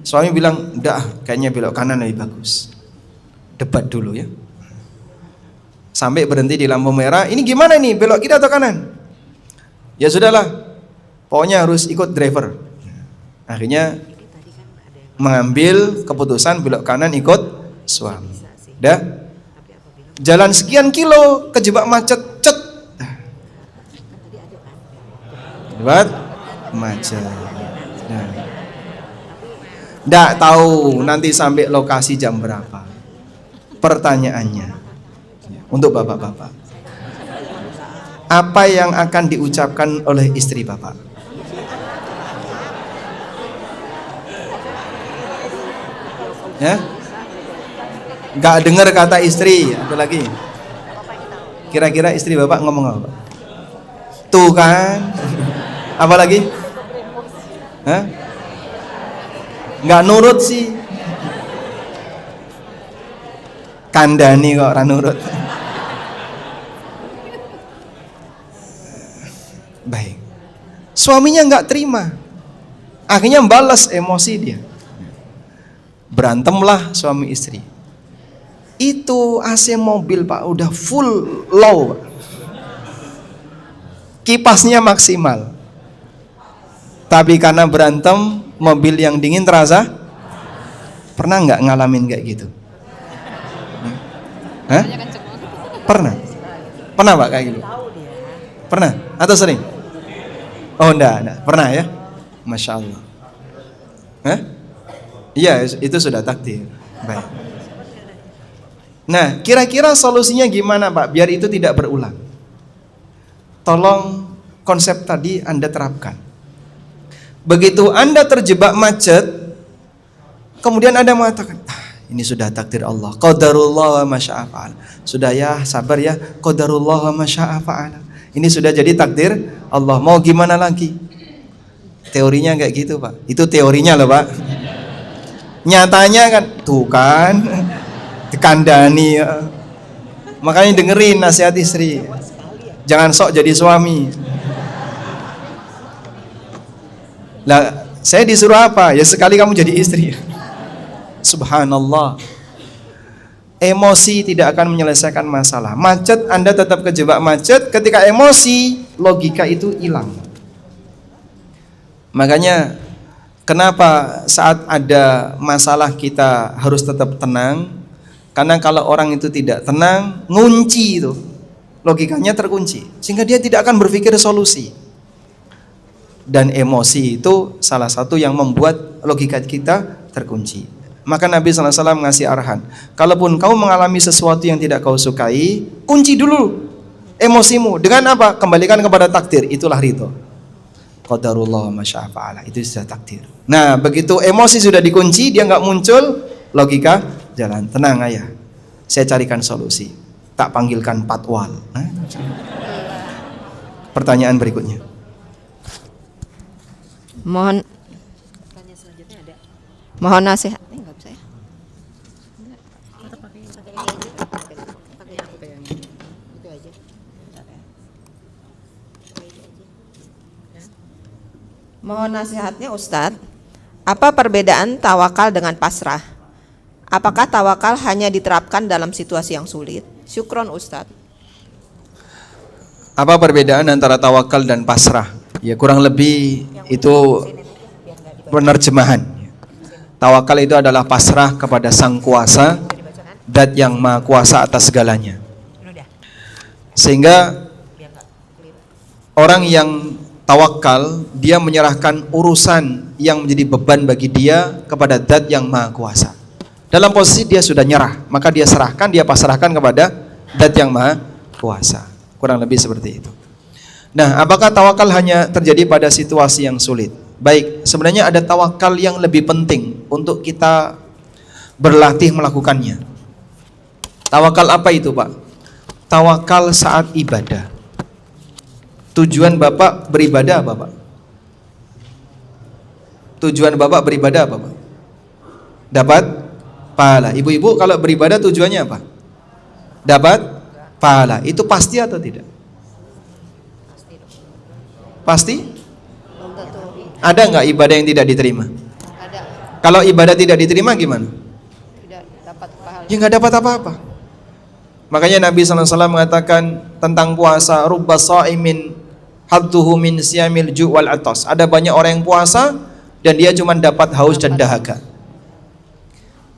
Suami bilang, "Udah, kayaknya belok kanan lebih bagus." Debat dulu ya. Sampai berhenti di lampu merah. Ini gimana nih, belok kiri atau kanan? Ya sudahlah, pokoknya harus ikut driver. Akhirnya mengambil keputusan belok kanan ikut suami. Dah, jalan sekian kilo kejebak macet, cet. Kejebak macet. Nah, nggak tahu nanti sampai lokasi jam berapa. Pertanyaannya untuk bapak-bapak, apa yang akan diucapkan oleh istri bapak? Ya? Nggak dengar kata istri, apa lagi? Kira-kira istri bapak ngomong apa? Tuh kan? Apa lagi? Hah? Nggak nurut sih. Kandani kok ora nurut. Baik. Suaminya nggak terima. Akhirnya balas emosi dia. Berantemlah suami istri. Itu AC mobil Pak udah full low. Kipasnya maksimal. Tapi karena berantem mobil yang dingin terasa. Pernah nggak ngalamin kayak gitu? Hah? Pernah? Pernah Pak kayak gitu? Pernah? Atau sering? Oh enggak. Pernah ya? Masya Allah. Hah? Iya, itu sudah takdir. Baik. Nah, kira-kira solusinya gimana Pak biar itu tidak berulang? Tolong konsep tadi Anda terapkan. Begitu Anda terjebak macet, kemudian Anda mengatakan, ini sudah takdir Allah. Qadarullah wa masya'a fa'ala. Sudah ya, sabar ya. Qadarullah wa masya'a fa'ala. Ini sudah jadi takdir Allah. Mau gimana lagi? Teorinya kayak gitu Pak. Itu teorinya loh Pak. Nyatanya kan, tuh kan, dikandani. Makanya dengerin nasihat istri. Jangan sok jadi suami. Lah, saya disuruh apa? Ya sekali kamu jadi istri. Subhanallah. Emosi tidak akan menyelesaikan masalah. Macet, Anda tetap kejebak macet. Ketika emosi, logika itu hilang. Makanya kenapa saat ada masalah kita harus tetap tenang? Karena kalau orang itu tidak tenang, ngunci itu. Logikanya terkunci. Sehingga dia tidak akan berpikir solusi. Dan emosi itu salah satu yang membuat logika kita terkunci. Maka Nabi SAW ngasih arahan, kalaupun kau mengalami sesuatu yang tidak kau sukai, kunci dulu emosimu. Dengan apa? Kembalikan kepada takdir. Itulah ridho. Qadarullah wa masya'a fa'ala. Itu sudah takdir. Nah, begitu emosi sudah dikunci, dia nggak muncul, logika jalan. Tenang ayah, saya carikan solusi. Tak panggilkan patwal. Nah, pertanyaan berikutnya. Mohon nasihat. Enggak bisa ya. Mohon nasihatnya Ustadz. Apa perbedaan tawakal dengan pasrah? Apakah tawakal hanya diterapkan dalam situasi yang sulit? Syukron Ustadz. Apa perbedaan antara tawakal dan pasrah? Ya kurang lebih itu penerjemahan. Tawakal itu adalah pasrah kepada Sang Kuasa, Dat yang Maha Kuasa atas segalanya. Sehingga orang yang tawakal, dia menyerahkan urusan yang menjadi beban bagi dia kepada Zat yang Maha Kuasa. Dalam posisi dia sudah nyerah, maka dia serahkan, dia pasrahkan kepada Zat yang Maha Kuasa. Kurang lebih seperti itu. Nah, apakah tawakal hanya terjadi pada situasi yang sulit? Baik, sebenarnya ada tawakal yang lebih penting untuk kita berlatih melakukannya. Tawakal apa itu, Pak? Tawakal saat ibadah. Tujuan Bapak beribadah apa, Pak? Tujuan Bapak beribadah apa, Pak? Dapat pahala. Ibu-ibu kalau beribadah tujuannya apa? Dapat pahala. Itu pasti atau tidak? Pasti? Ada nggak ibadah yang tidak diterima? Ada. Kalau ibadah tidak diterima gimana? Tidak dapat pahala. Ya nggak dapat apa-apa. Makanya Nabi SAW mengatakan tentang puasa, rubba sha'imin hadduhu min siyamil ju' wal atas. Ada banyak orang yang puasa dan dia cuma dapat haus dan dahaga.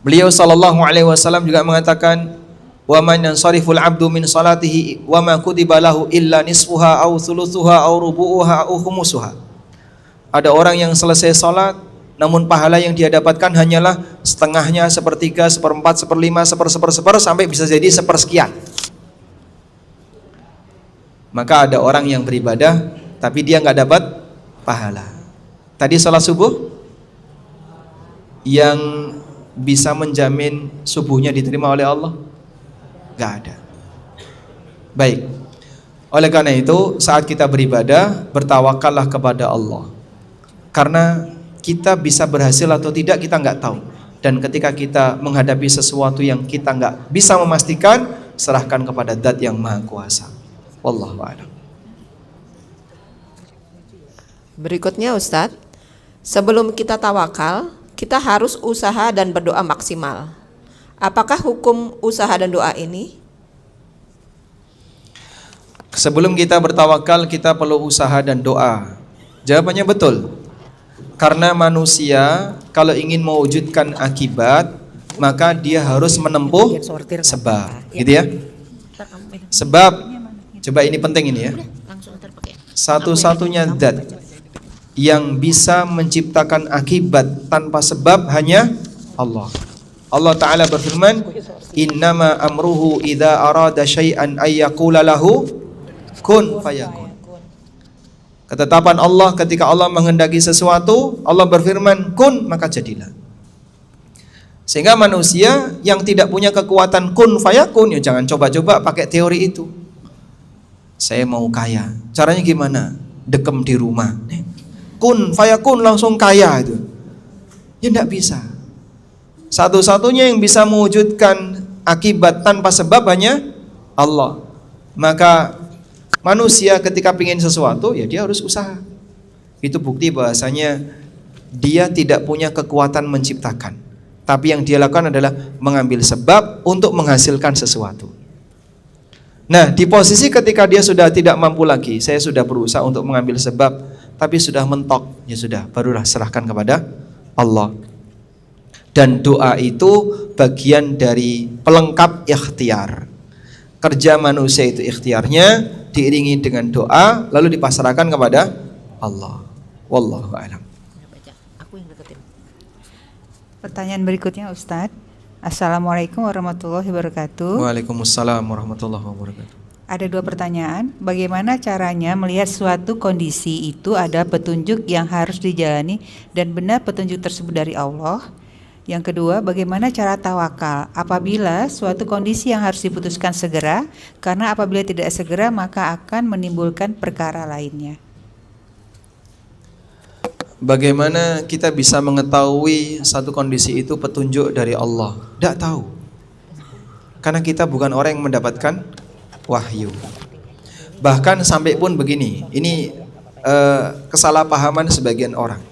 Beliau SAW juga mengatakan, wa man yansariful abdu min salatihi wa ma kutiba lahu illa nisfuha aw thuluthuha aw rubu'uha aw khumusuha. Ada orang yang selesai salat namun pahala yang dia dapatkan hanyalah setengahnya, sepertiga, seperempat, seperlima, seper sampai bisa jadi sepersekian. Maka ada orang yang beribadah tapi dia nggak dapat pahala. Tadi salat subuh yang bisa menjamin subuhnya diterima oleh Allah? Nggak ada. Baik. Oleh karena itu saat kita beribadah, bertawakallah kepada Allah. Karena kita bisa berhasil atau tidak kita nggak tahu. Dan ketika kita menghadapi sesuatu yang kita nggak bisa memastikan, serahkan kepada Zat yang Maha Kuasa. Wallahu a'lam. Berikutnya Ustadz, sebelum kita tawakal, kita harus usaha dan berdoa maksimal. Apakah hukum usaha dan doa ini? Sebelum kita bertawakal, kita perlu usaha dan doa. Jawabannya betul. Karena manusia kalau ingin mewujudkan akibat, maka dia harus menempuh sebab, gitu ya. Sebab, coba ini penting ini ya. Satu-satunya zat yang bisa menciptakan akibat tanpa sebab hanya Allah. Allah Ta'ala berfirman, innama amruhu idza arada syai'an ayyaqula lahu kun fayakun. Ketetapan Allah ketika Allah menghendaki sesuatu, Allah berfirman kun, maka jadilah. Sehingga manusia yang tidak punya kekuatan kun fayakun, ya jangan coba-coba pakai teori itu. Saya mau kaya, caranya gimana? Dekem di rumah, kun fayakun langsung kaya itu. Ya tidak bisa. Satu-satunya yang bisa mewujudkan akibat tanpa sebab hanya Allah. Maka manusia ketika ingin sesuatu, ya dia harus usaha. Itu bukti bahasanya dia tidak punya kekuatan menciptakan. Tapi yang dia lakukan adalah mengambil sebab untuk menghasilkan sesuatu. Nah, di posisi ketika dia sudah tidak mampu lagi, saya sudah berusaha untuk mengambil sebab, tapi sudah mentok, ya sudah, barulah serahkan kepada Allah. Dan doa itu bagian dari pelengkap ikhtiar. Kerja manusia itu ikhtiarnya diiringi dengan doa, lalu dipasrahkan kepada Allah. Wallahu a'lam. Pertanyaan berikutnya Ustadz. Assalamualaikum warahmatullahi wabarakatuh. Waalaikumsalam warahmatullahi wabarakatuh. Ada dua pertanyaan. Bagaimana caranya melihat suatu kondisi itu ada petunjuk yang harus dijalani dan benar petunjuk tersebut dari Allah? Yang kedua, bagaimana cara tawakal apabila suatu kondisi yang harus diputuskan segera, karena apabila tidak segera maka akan menimbulkan perkara lainnya. Bagaimana kita bisa mengetahui satu kondisi itu petunjuk dari Allah? Tidak tahu. Karena kita bukan orang yang mendapatkan wahyu. Bahkan sampai pun begini, ini kesalahpahaman sebagian orang.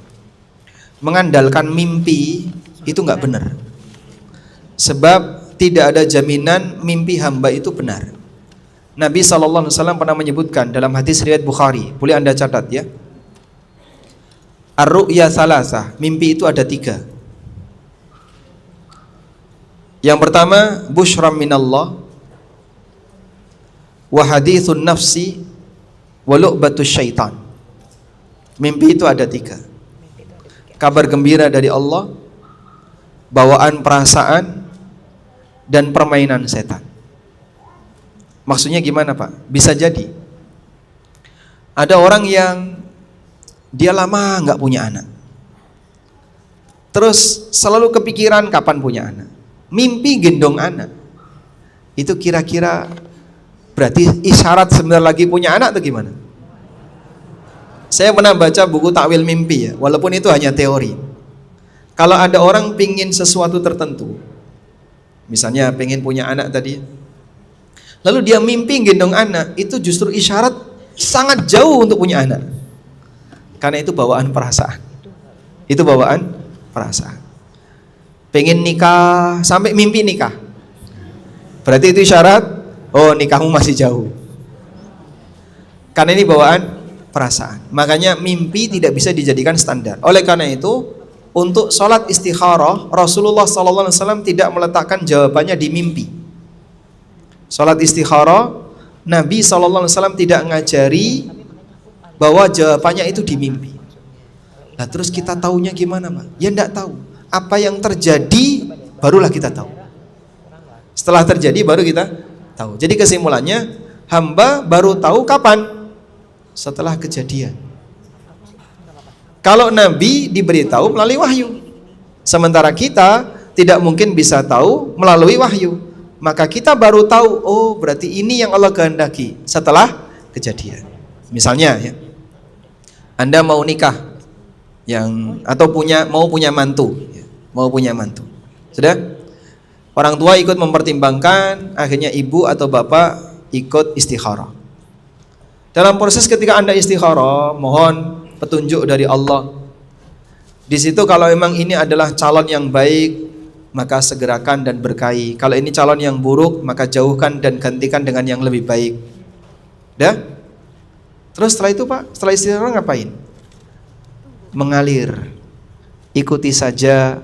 Mengandalkan mimpi itu nggak benar. Sebab tidak ada jaminan mimpi hamba itu benar. Nabi SAW pernah menyebutkan dalam hadis riwayat Bukhari, boleh Anda catat ya. Ar-ru'ya salasah, mimpi itu ada 3. Yang pertama, busyram minallah, wa hadithun nafsi, wa lu'batus syaitan. Mimpi itu ada 3. Kabar gembira dari Allah, bawaan perasaan, dan permainan setan. Maksudnya gimana Pak? Bisa jadi ada orang yang dia lama nggak punya anak, terus selalu kepikiran kapan punya anak, mimpi gendong anak. Itu kira-kira berarti isyarat sebentar lagi punya anak atau gimana? Saya pernah baca buku takwil mimpi ya, walaupun itu hanya teori. Kalau ada orang pingin sesuatu tertentu, misalnya pengen punya anak tadi, lalu dia mimpi gendong anak, itu justru isyarat sangat jauh untuk punya anak. Karena itu bawaan perasaan. Itu bawaan perasaan. Pengen nikah, sampai mimpi nikah, berarti itu isyarat, oh nikahmu masih jauh. Karena ini bawaan perasaan. Makanya mimpi tidak bisa dijadikan standar. Oleh karena itu, untuk sholat istikharah, Rasulullah SAW tidak meletakkan jawabannya di mimpi. Sholat istikharah, Nabi SAW tidak ngajari bahwa jawabannya itu di mimpi. Nah terus kita tahunya gimana Pak? Ya enggak tahu. Apa yang terjadi barulah kita tahu. Setelah terjadi baru kita tahu. Jadi kesimpulannya, hamba baru tahu kapan? Setelah kejadian. Kalau Nabi diberitahu melalui wahyu, sementara kita tidak mungkin bisa tahu melalui wahyu. Maka kita baru tahu, oh berarti ini yang Allah kehendaki setelah kejadian. Misalnya ya, Anda mau nikah atau mau punya mantu, mau punya mantu. Sudah? Orang tua ikut mempertimbangkan, akhirnya ibu atau bapak ikut istikharah. Dalam proses ketika Anda istikharah, mohon petunjuk dari Allah. Di situ kalau memang ini adalah calon yang baik, maka segerakan dan berkahi. Kalau ini calon yang buruk, maka jauhkan dan gantikan dengan yang lebih baik. Dah? Terus setelah itu Pak, setelah istikharah ngapain? Mengalir. Ikuti saja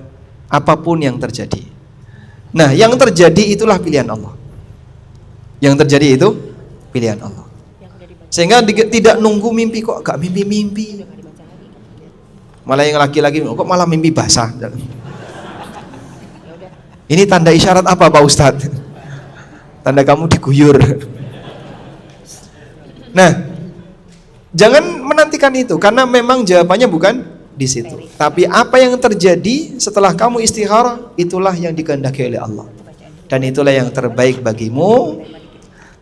apapun yang terjadi. Nah, yang terjadi itulah pilihan Allah. Yang terjadi itu pilihan Allah. Sehingga tidak nunggu mimpi, kok gak mimpi-mimpi. Malah yang laki-laki kok malah mimpi basah. Ini tanda isyarat apa Pak Ustadz? Tanda kamu diguyur. Nah, jangan menantikan itu, karena memang jawabannya bukan di situ. Tapi apa yang terjadi setelah kamu istikharah, itulah yang dikehendaki oleh Allah. Dan itulah yang terbaik bagimu,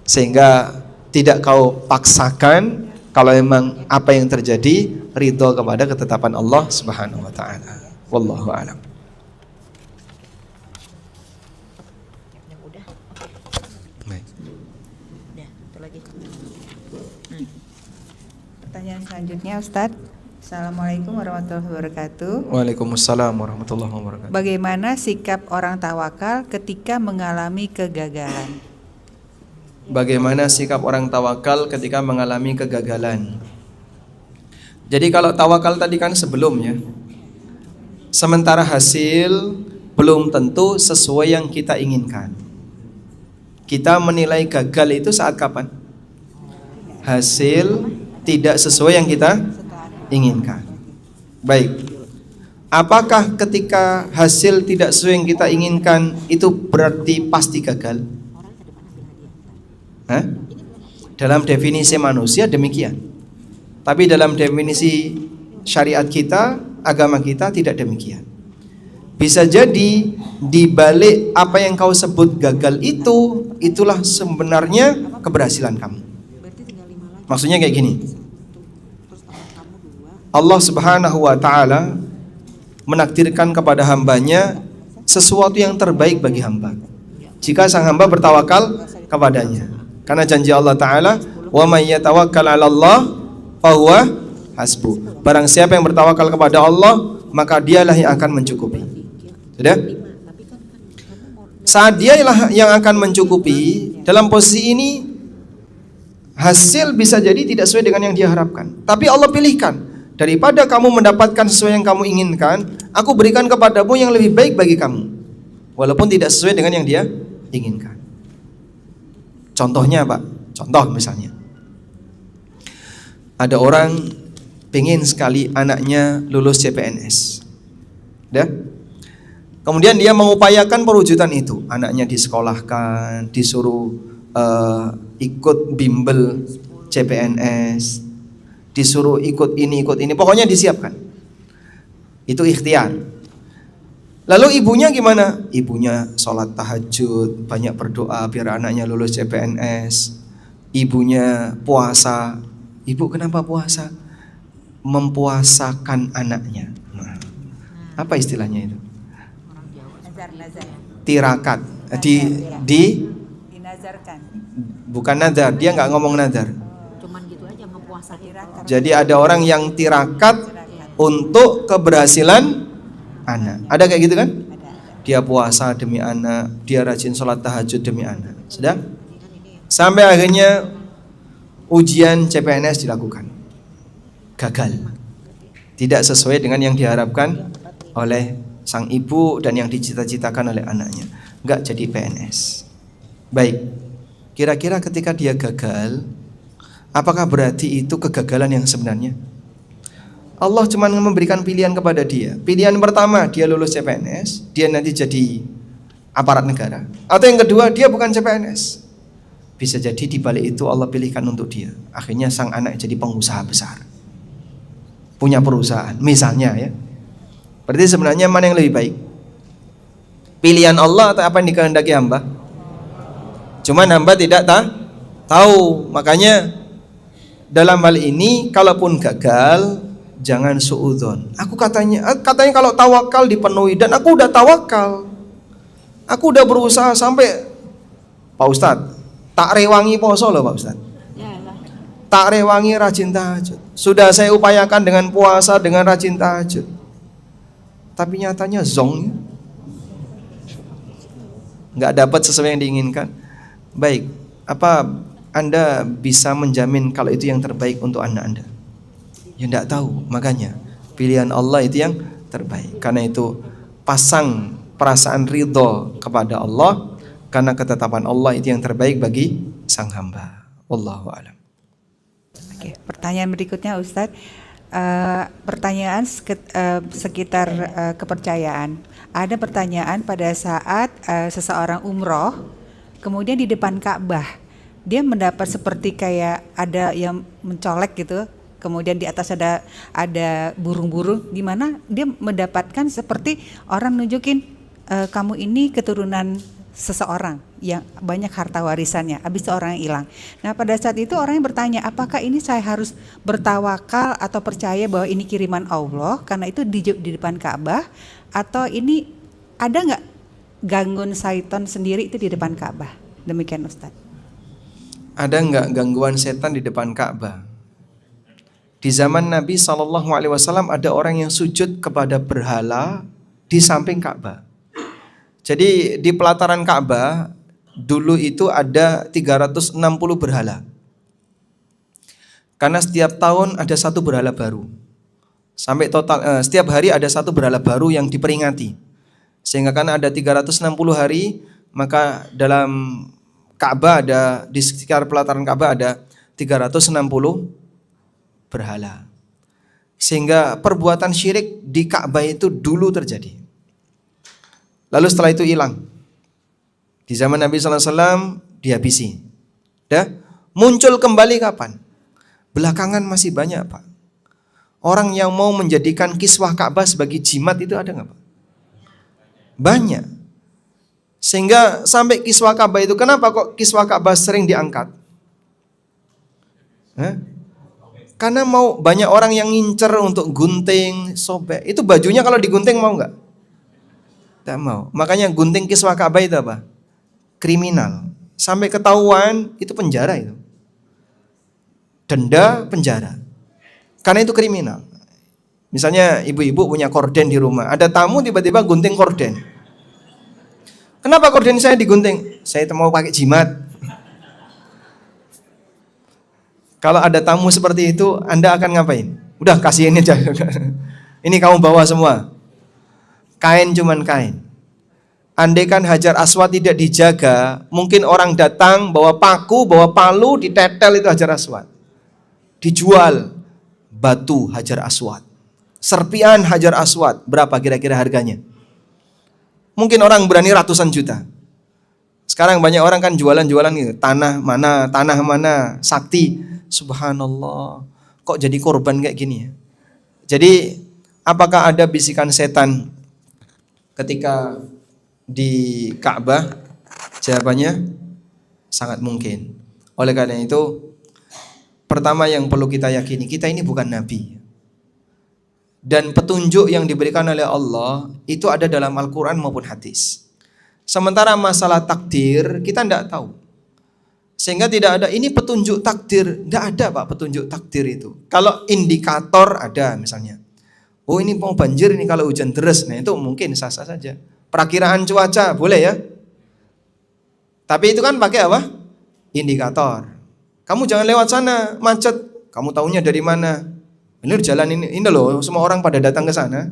sehingga tidak kau paksakan. Kalau memang apa yang terjadi ridho kepada ketetapan Allah Subhanahu wa taala. Wallahu a'lam. Pertanyaan selanjutnya Ustadz. Assalamualaikum warahmatullahi wabarakatuh. Waalaikumsalam warahmatullahi wabarakatuh. Bagaimana sikap orang tawakal ketika mengalami kegagalan? Bagaimana sikap orang tawakal ketika mengalami kegagalan? Jadi kalau tawakal tadi kan sebelumnya, sementara hasil belum tentu sesuai yang kita inginkan. Kita menilai gagal itu saat kapan? Hasil tidak sesuai yang kita inginkan. Baik. Apakah ketika hasil tidak sesuai yang kita inginkan itu berarti pasti gagal? Dalam definisi manusia demikian. Tapi dalam definisi syariat kita, agama kita tidak demikian. Bisa jadi di balik apa yang kau sebut gagal itu, itulah sebenarnya keberhasilan kamu. Maksudnya kayak gini. Allah Subhanahu wa taala menakdirkan kepada hambanya sesuatu yang terbaik bagi hamba, jika sang hamba bertawakal kepadanya. Karena janji Allah Ta'ala, wa may yatawakkal 'ala Allah fahuwa hasbuh. Barang siapa yang bertawakal kepada Allah, maka dialah yang akan mencukupi. Sudah? Saat dialah yang akan mencukupi, dalam posisi ini hasil bisa jadi tidak sesuai dengan yang dia harapkan. Tapi Allah pilihkan, daripada kamu mendapatkan sesuai yang kamu inginkan, aku berikan kepadamu yang lebih baik bagi kamu, walaupun tidak sesuai dengan yang dia inginkan. Contohnya Pak, contoh misalnya ada orang pengen sekali anaknya lulus CPNS. Dah. Kemudian dia mengupayakan perwujudan itu. Anaknya disekolahkan, disuruh ikut bimbel CPNS, disuruh ikut ini, pokoknya disiapkan. Itu ikhtiar. Lalu ibunya gimana? Ibunya sholat tahajud, banyak berdoa biar anaknya lulus CPNS. Ibunya puasa. Ibu kenapa puasa? Mempuasakan anaknya. Nah, apa istilahnya itu? Tirakat. Dinazarkan. Bukan nadar, dia nggak ngomong nadar. Cuman gitu aja ngepuasa tirakat. Jadi ada orang yang tirakat untuk keberhasilan anak. Ada kayak gitu kan? Dia puasa demi anak, dia rajin sholat tahajud demi anak. Sudah? Sampai akhirnya ujian CPNS dilakukan. Gagal. Tidak sesuai dengan yang diharapkan oleh sang ibu dan yang dicita-citakan oleh anaknya. Enggak jadi PNS. Baik. Kira-kira ketika dia gagal, apakah berarti itu kegagalan yang sebenarnya? Allah cuma memberikan pilihan kepada dia. Pilihan pertama, dia lulus CPNS, dia nanti jadi aparat negara. Atau yang kedua, dia bukan CPNS. Bisa jadi di balik itu Allah pilihkan untuk dia. Akhirnya sang anak jadi pengusaha besar, punya perusahaan, misalnya ya. Berarti sebenarnya mana yang lebih baik? Pilihan Allah atau apa yang dikehendaki hamba? Cuman hamba tidak tahu. Makanya dalam hal ini kalaupun gagal, jangan suudzon. Aku katanya kalau tawakal dipenuhi, dan aku udah tawakal. Aku udah berusaha sampai, Pak Ustadz, tak rewangi poso loh Pak Ustadz. Tak rewangi rajin tahajud. Sudah saya upayakan dengan puasa, dengan rajin tahajud. Tapi nyatanya zong, nggak dapat sesuai yang diinginkan. Baik, apa Anda bisa menjamin kalau itu yang terbaik untuk anak Anda? Ya enggak tahu. Makanya pilihan Allah itu yang terbaik. Karena itu pasang perasaan ridho kepada Allah, karena ketetapan Allah itu yang terbaik bagi sang hamba. Wallahu a'lam. Oke, pertanyaan berikutnya Ustadz. Pertanyaan sekitar kepercayaan. Ada pertanyaan pada saat seseorang umroh, kemudian di depan Ka'bah dia mendapat seperti kayak ada yang mencolek gitu, kemudian di atas ada burung-burung, di mana dia mendapatkan seperti orang nunjukin kamu ini keturunan seseorang yang banyak harta warisannya, habis itu orang yang hilang. Nah pada saat itu orang yang bertanya, apakah ini saya harus bertawakal atau percaya bahwa ini kiriman Allah karena itu di depan Ka'bah, atau ini ada nggak gangguan syaitan sendiri itu di depan Ka'bah? Demikian Ustaz. Ada nggak gangguan setan di depan Ka'bah? Di zaman Nabi SAW ada orang yang sujud kepada berhala di samping Ka'bah. Jadi di pelataran Ka'bah dulu itu ada 360 berhala. Karena setiap tahun ada satu berhala baru. Sampai total setiap hari ada satu berhala baru yang diperingati. Sehingga karena ada 360 hari, maka dalam Ka'bah ada, di sekitar pelataran Ka'bah ada 360 berhala. Sehingga perbuatan syirik di Ka'bah itu dulu terjadi. Lalu setelah itu hilang. Di zaman Nabi SAW dihabisi. Muncul kembali kapan? Belakangan masih banyak Pak. Orang yang mau menjadikan kiswah Ka'bah sebagai jimat itu ada nggak Pak? Banyak. Sehingga sampai kiswah Ka'bah itu, kenapa kok kiswah Ka'bah sering diangkat? Karena mau banyak orang yang ngincer untuk gunting, sobek. Itu bajunya kalau digunting mau nggak? Tidak mau. Makanya gunting kiswah Ka'bah itu apa? Kriminal. Sampai ketahuan itu penjara itu. Denda, penjara. Karena itu kriminal. Misalnya ibu-ibu punya korden di rumah, ada tamu tiba-tiba gunting korden. Kenapa korden saya digunting? Saya mau pakai jimat. Kalau ada tamu seperti itu, Anda akan ngapain? Udah kasihin aja. Ini kamu bawa semua. Kain cuman kain. Andaikan Hajar Aswad tidak dijaga, mungkin orang datang bawa paku, bawa palu, ditetel itu Hajar Aswad. Dijual. batu Hajar Aswad. Serpian Hajar Aswad, berapa kira-kira harganya? Mungkin orang berani ratusan juta. Sekarang banyak orang kan jualan-jualan gitu, tanah mana, sakti. Subhanallah, kok jadi korban kayak gini ya? Jadi, apakah ada bisikan setan ketika di Ka'bah? Jawabannya sangat mungkin. Oleh karena itu, pertama yang perlu kita yakini, kita ini bukan nabi. Dan petunjuk yang diberikan oleh Allah itu ada dalam Al-Quran maupun hadis. Sementara masalah takdir kita tidak tahu. Sehingga tidak ada ini petunjuk takdir. Tidak ada Pak petunjuk takdir itu. Kalau indikator ada misalnya. Oh ini mau banjir ini kalau hujan deras. Nah itu mungkin sah-sah saja. Perakiraan cuaca boleh ya. Tapi itu kan pakai apa? Indikator. Kamu jangan lewat sana, macet. Kamu taunya dari mana? Ini jalan ini loh, semua orang pada datang ke sana.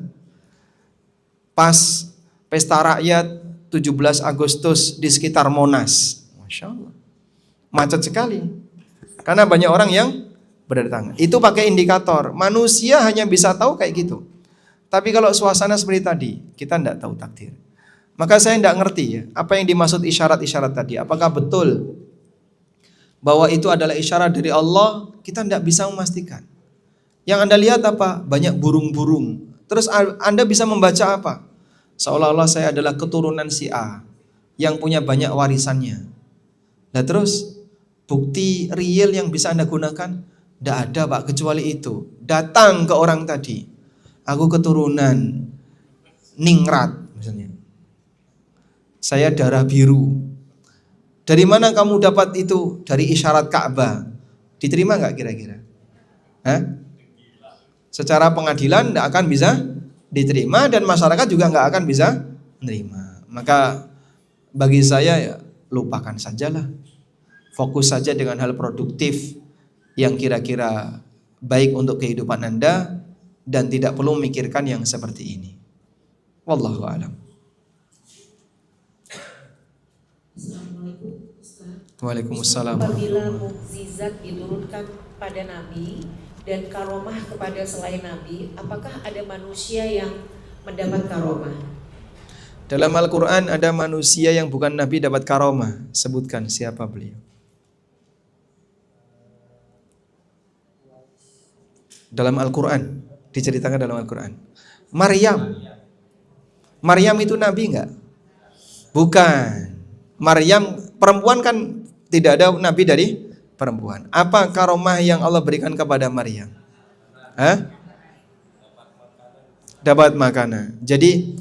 Pas pesta rakyat 17 Agustus di sekitar Monas. Masya Allah. Macet sekali. Karena banyak orang yang berdatangan. Itu pakai indikator. Manusia hanya bisa tahu kayak gitu. Tapi kalau suasana seperti tadi, kita tidak tahu takdir. Maka saya tidak ngerti ya, apa yang dimaksud isyarat-isyarat tadi. Apakah betul bahwa itu adalah isyarat dari Allah? Kita tidak bisa memastikan. Yang Anda lihat apa? Banyak burung-burung. Terus Anda bisa membaca apa? Seolah-olah saya adalah keturunan si A yang punya banyak warisannya. Nah terus bukti real yang bisa Anda gunakan? Tidak ada Pak, kecuali itu. Datang ke orang tadi. Aku keturunan Ningrat misalnya. Saya darah biru. Dari mana kamu dapat itu? Dari isyarat Ka'bah. Diterima nggak kira-kira? Hah? Secara pengadilan tidak akan bisa diterima dan masyarakat juga nggak akan bisa menerima. Maka bagi saya ya lupakan sajalah. Fokus saja dengan hal produktif yang kira-kira baik untuk kehidupan Anda dan tidak perlu memikirkan yang seperti ini. Wallahu a'lam. Assalamualaikum Ustaz. Waalaikumsalam. Apabila mukjizat diturunkan pada Nabi dan karomah kepada selain Nabi, apakah ada manusia yang mendapat karomah? Dalam Al-Quran ada manusia yang bukan Nabi dapat karomah. Sebutkan siapa beliau. Dalam Al-Quran, diceritakan dalam Al-Quran. Maryam. Maryam itu Nabi enggak? Bukan. Maryam perempuan kan tidak ada Nabi dari perempuan. Apa karomah yang Allah berikan kepada Maryam? Hah? Dapat makanan. Jadi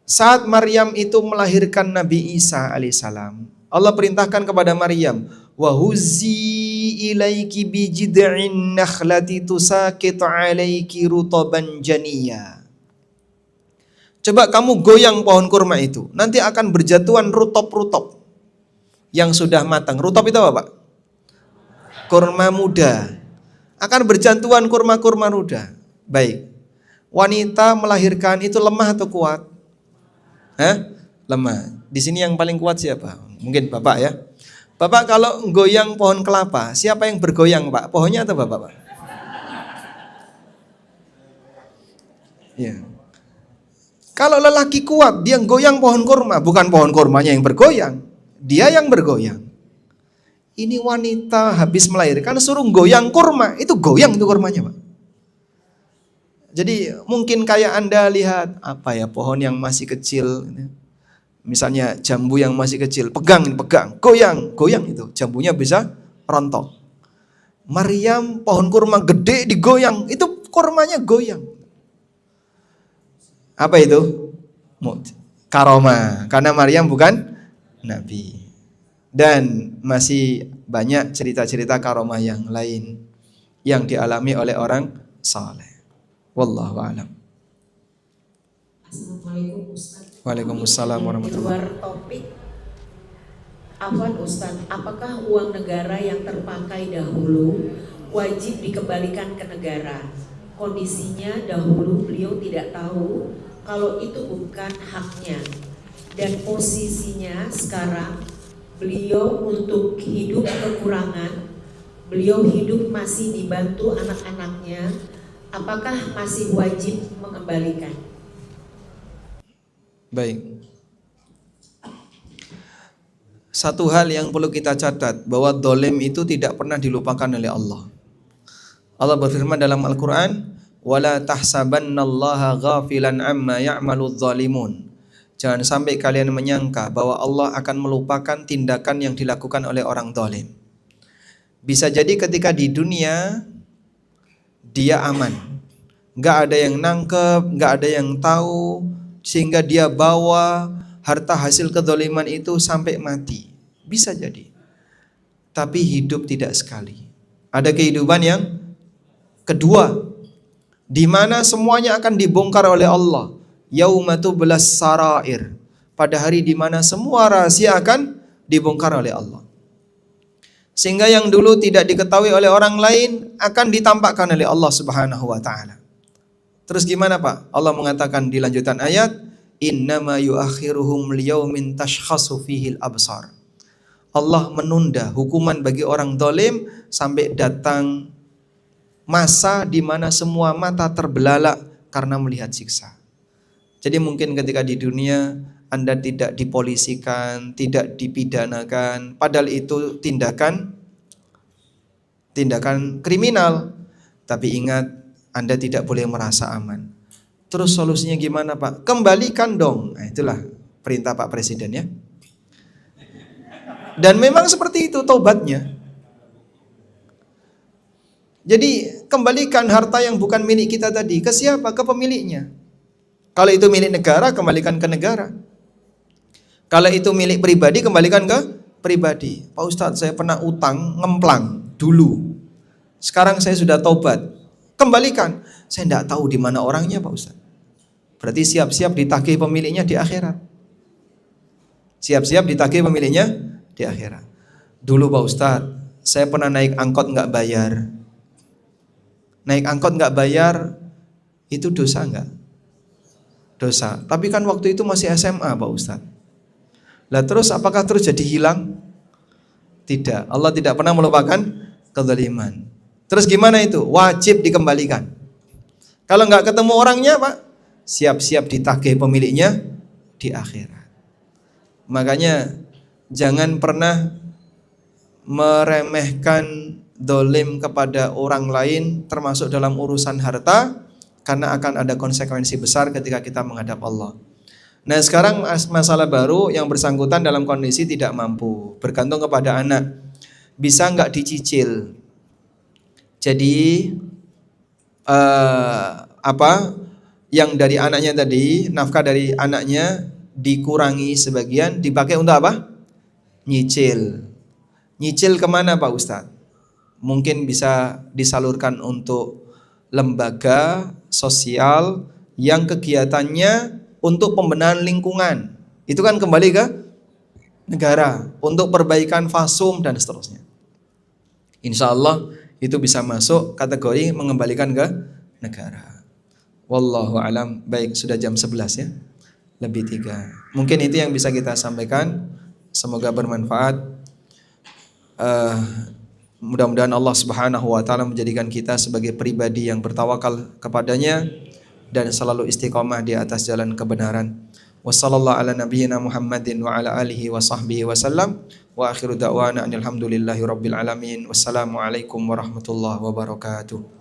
saat Maryam itu melahirkan Nabi Isa alaihissalam, Allah perintahkan kepada Maryam, wa huzzi ilaiki bi jid'in nakhlati tusaqit 'alaiki rutaban janiyya. Coba kamu goyang pohon kurma itu, nanti akan berjatuhan rutop-rutop yang sudah matang. Rutop itu apa, Pak? Kurma muda. Akan berjatuhan kurma-kurma muda. Baik. Wanita melahirkan itu lemah atau kuat? Hah? Lemah. Di sini yang paling kuat siapa? Mungkin Bapak ya. Bapak kalau goyang pohon kelapa, siapa yang bergoyang, Pak? Pohonnya atau Bapak, Pak? Ya. Kalau lelaki kuat, dia goyang pohon kurma, bukan pohon kurmanya yang bergoyang, dia yang bergoyang. Ini wanita habis melahirkan suruh goyang kurma, itu goyang itu kurmanya, Pak. Jadi mungkin kayak Anda lihat apa ya, pohon yang masih kecil, misalnya jambu yang masih kecil, pegang, goyang itu, jambunya bisa rontok. Maryam pohon kurma gede digoyang, itu kurmanya goyang. Apa itu? Karomah. Karena Maryam bukan Nabi. Dan masih banyak cerita-cerita karomah yang lain yang dialami oleh orang saleh. Wallahu a'lam. Assalamualaikum Ustaz. Waalaikumsalam Di warahmatullahi luar topik, Afwan Ustaz, apakah uang negara yang terpakai dahulu wajib dikembalikan ke negara? Kondisinya dahulu beliau tidak tahu kalau itu bukan haknya, dan posisinya sekarang beliau untuk hidup kekurangan beliau hidup masih dibantu anak-anaknya, apakah masih wajib mengembalikan? Baik. Satu hal yang perlu kita catat, bahwa dolim itu tidak pernah dilupakan oleh Allah. Allah berfirman dalam Al-Quran, وَلَا تَحْسَبَنَّ اللَّهَ غَافِلًا عَمَّا يَعْمَلُ الظَّالِمُونَ. Jangan sampai kalian menyangka bahwa Allah akan melupakan tindakan yang dilakukan oleh orang dolim. Bisa jadi ketika di dunia dia aman, gak ada yang nangkep, gak ada yang tahu, sehingga dia bawa harta hasil kedoliman itu sampai mati. Bisa jadi. Tapi hidup tidak sekali. Ada kehidupan yang kedua, di mana semuanya akan dibongkar oleh Allah. Yauma tublas sarair. Pada hari di mana semua rahasia akan dibongkar oleh Allah. Sehingga yang dulu tidak diketahui oleh orang lain akan ditampakkan oleh Allah Subhanahu wa taala. Terus gimana, Pak? Allah mengatakan di lanjutan ayat, innama yuakhiruhum liyaumin tashkhasu fihil absar. Allah menunda hukuman bagi orang dolim sampai datang masa di mana semua mata terbelalak karena melihat siksa. Jadi mungkin ketika di dunia Anda tidak dipolisikan, tidak dipidanakan, padahal itu tindakan kriminal. Tapi ingat, Anda tidak boleh merasa aman. Terus solusinya gimana, Pak? Kembalikan dong. Nah, itulah perintah Pak Presiden ya. Dan memang seperti itu taubatnya. Jadi kembalikan harta yang bukan milik kita tadi. Ke siapa? Ke pemiliknya. Kalau itu milik negara, kembalikan ke negara. Kalau itu milik pribadi, kembalikan ke pribadi. Pak Ustadz, saya pernah utang ngemplang dulu. Sekarang saya sudah taubat. Kembalikan. Saya tidak tahu di mana orangnya, Pak Ustadz. Berarti siap-siap ditagih pemiliknya di akhirat. Siap-siap ditagih pemiliknya di akhirat. Dulu Pak Ustadz, saya pernah naik angkot nggak bayar. Naik angkot nggak bayar, itu dosa nggak? Dosa. Tapi kan waktu itu masih SMA, Pak Ustadz. Lah terus apakah terus jadi hilang? Tidak. Allah tidak pernah melupakan kezaliman. Terus gimana itu? Wajib dikembalikan. Kalau nggak ketemu orangnya, Pak, siap-siap ditagih pemiliknya di akhirat. Makanya jangan pernah meremehkan dolim kepada orang lain, termasuk dalam urusan harta, karena akan ada konsekuensi besar ketika kita menghadap Allah. Nah sekarang masalah baru yang bersangkutan dalam kondisi tidak mampu, bergantung kepada anak. Bisa nggak dicicil? Jadi yang dari anaknya tadi, nafkah dari anaknya dikurangi sebagian, dipakai untuk apa? Nyicil. Nyicil kemana Pak Ustadz? Mungkin bisa disalurkan untuk lembaga sosial yang kegiatannya untuk pembenahan lingkungan. Itu kan kembali ke negara untuk perbaikan fasum dan seterusnya. Insya Allah itu bisa masuk kategori mengembalikan ke negara. Wallahu alam. Baik, sudah jam 11 ya. Lebih 3. Mungkin itu yang bisa kita sampaikan. Semoga bermanfaat. Mudah-mudahan Allah Subhanahu wa taala menjadikan kita sebagai pribadi yang bertawakal kepadanya dan selalu istiqomah di atas jalan kebenaran. Wassallallahu ala nabiyyina Muhammadin wa ala alihi wa sahbihi wasallam. Wa akhiru da'wana alhamdulillahi rabbil alamin. Wassalamualaikum warahmatullahi wabarakatuh.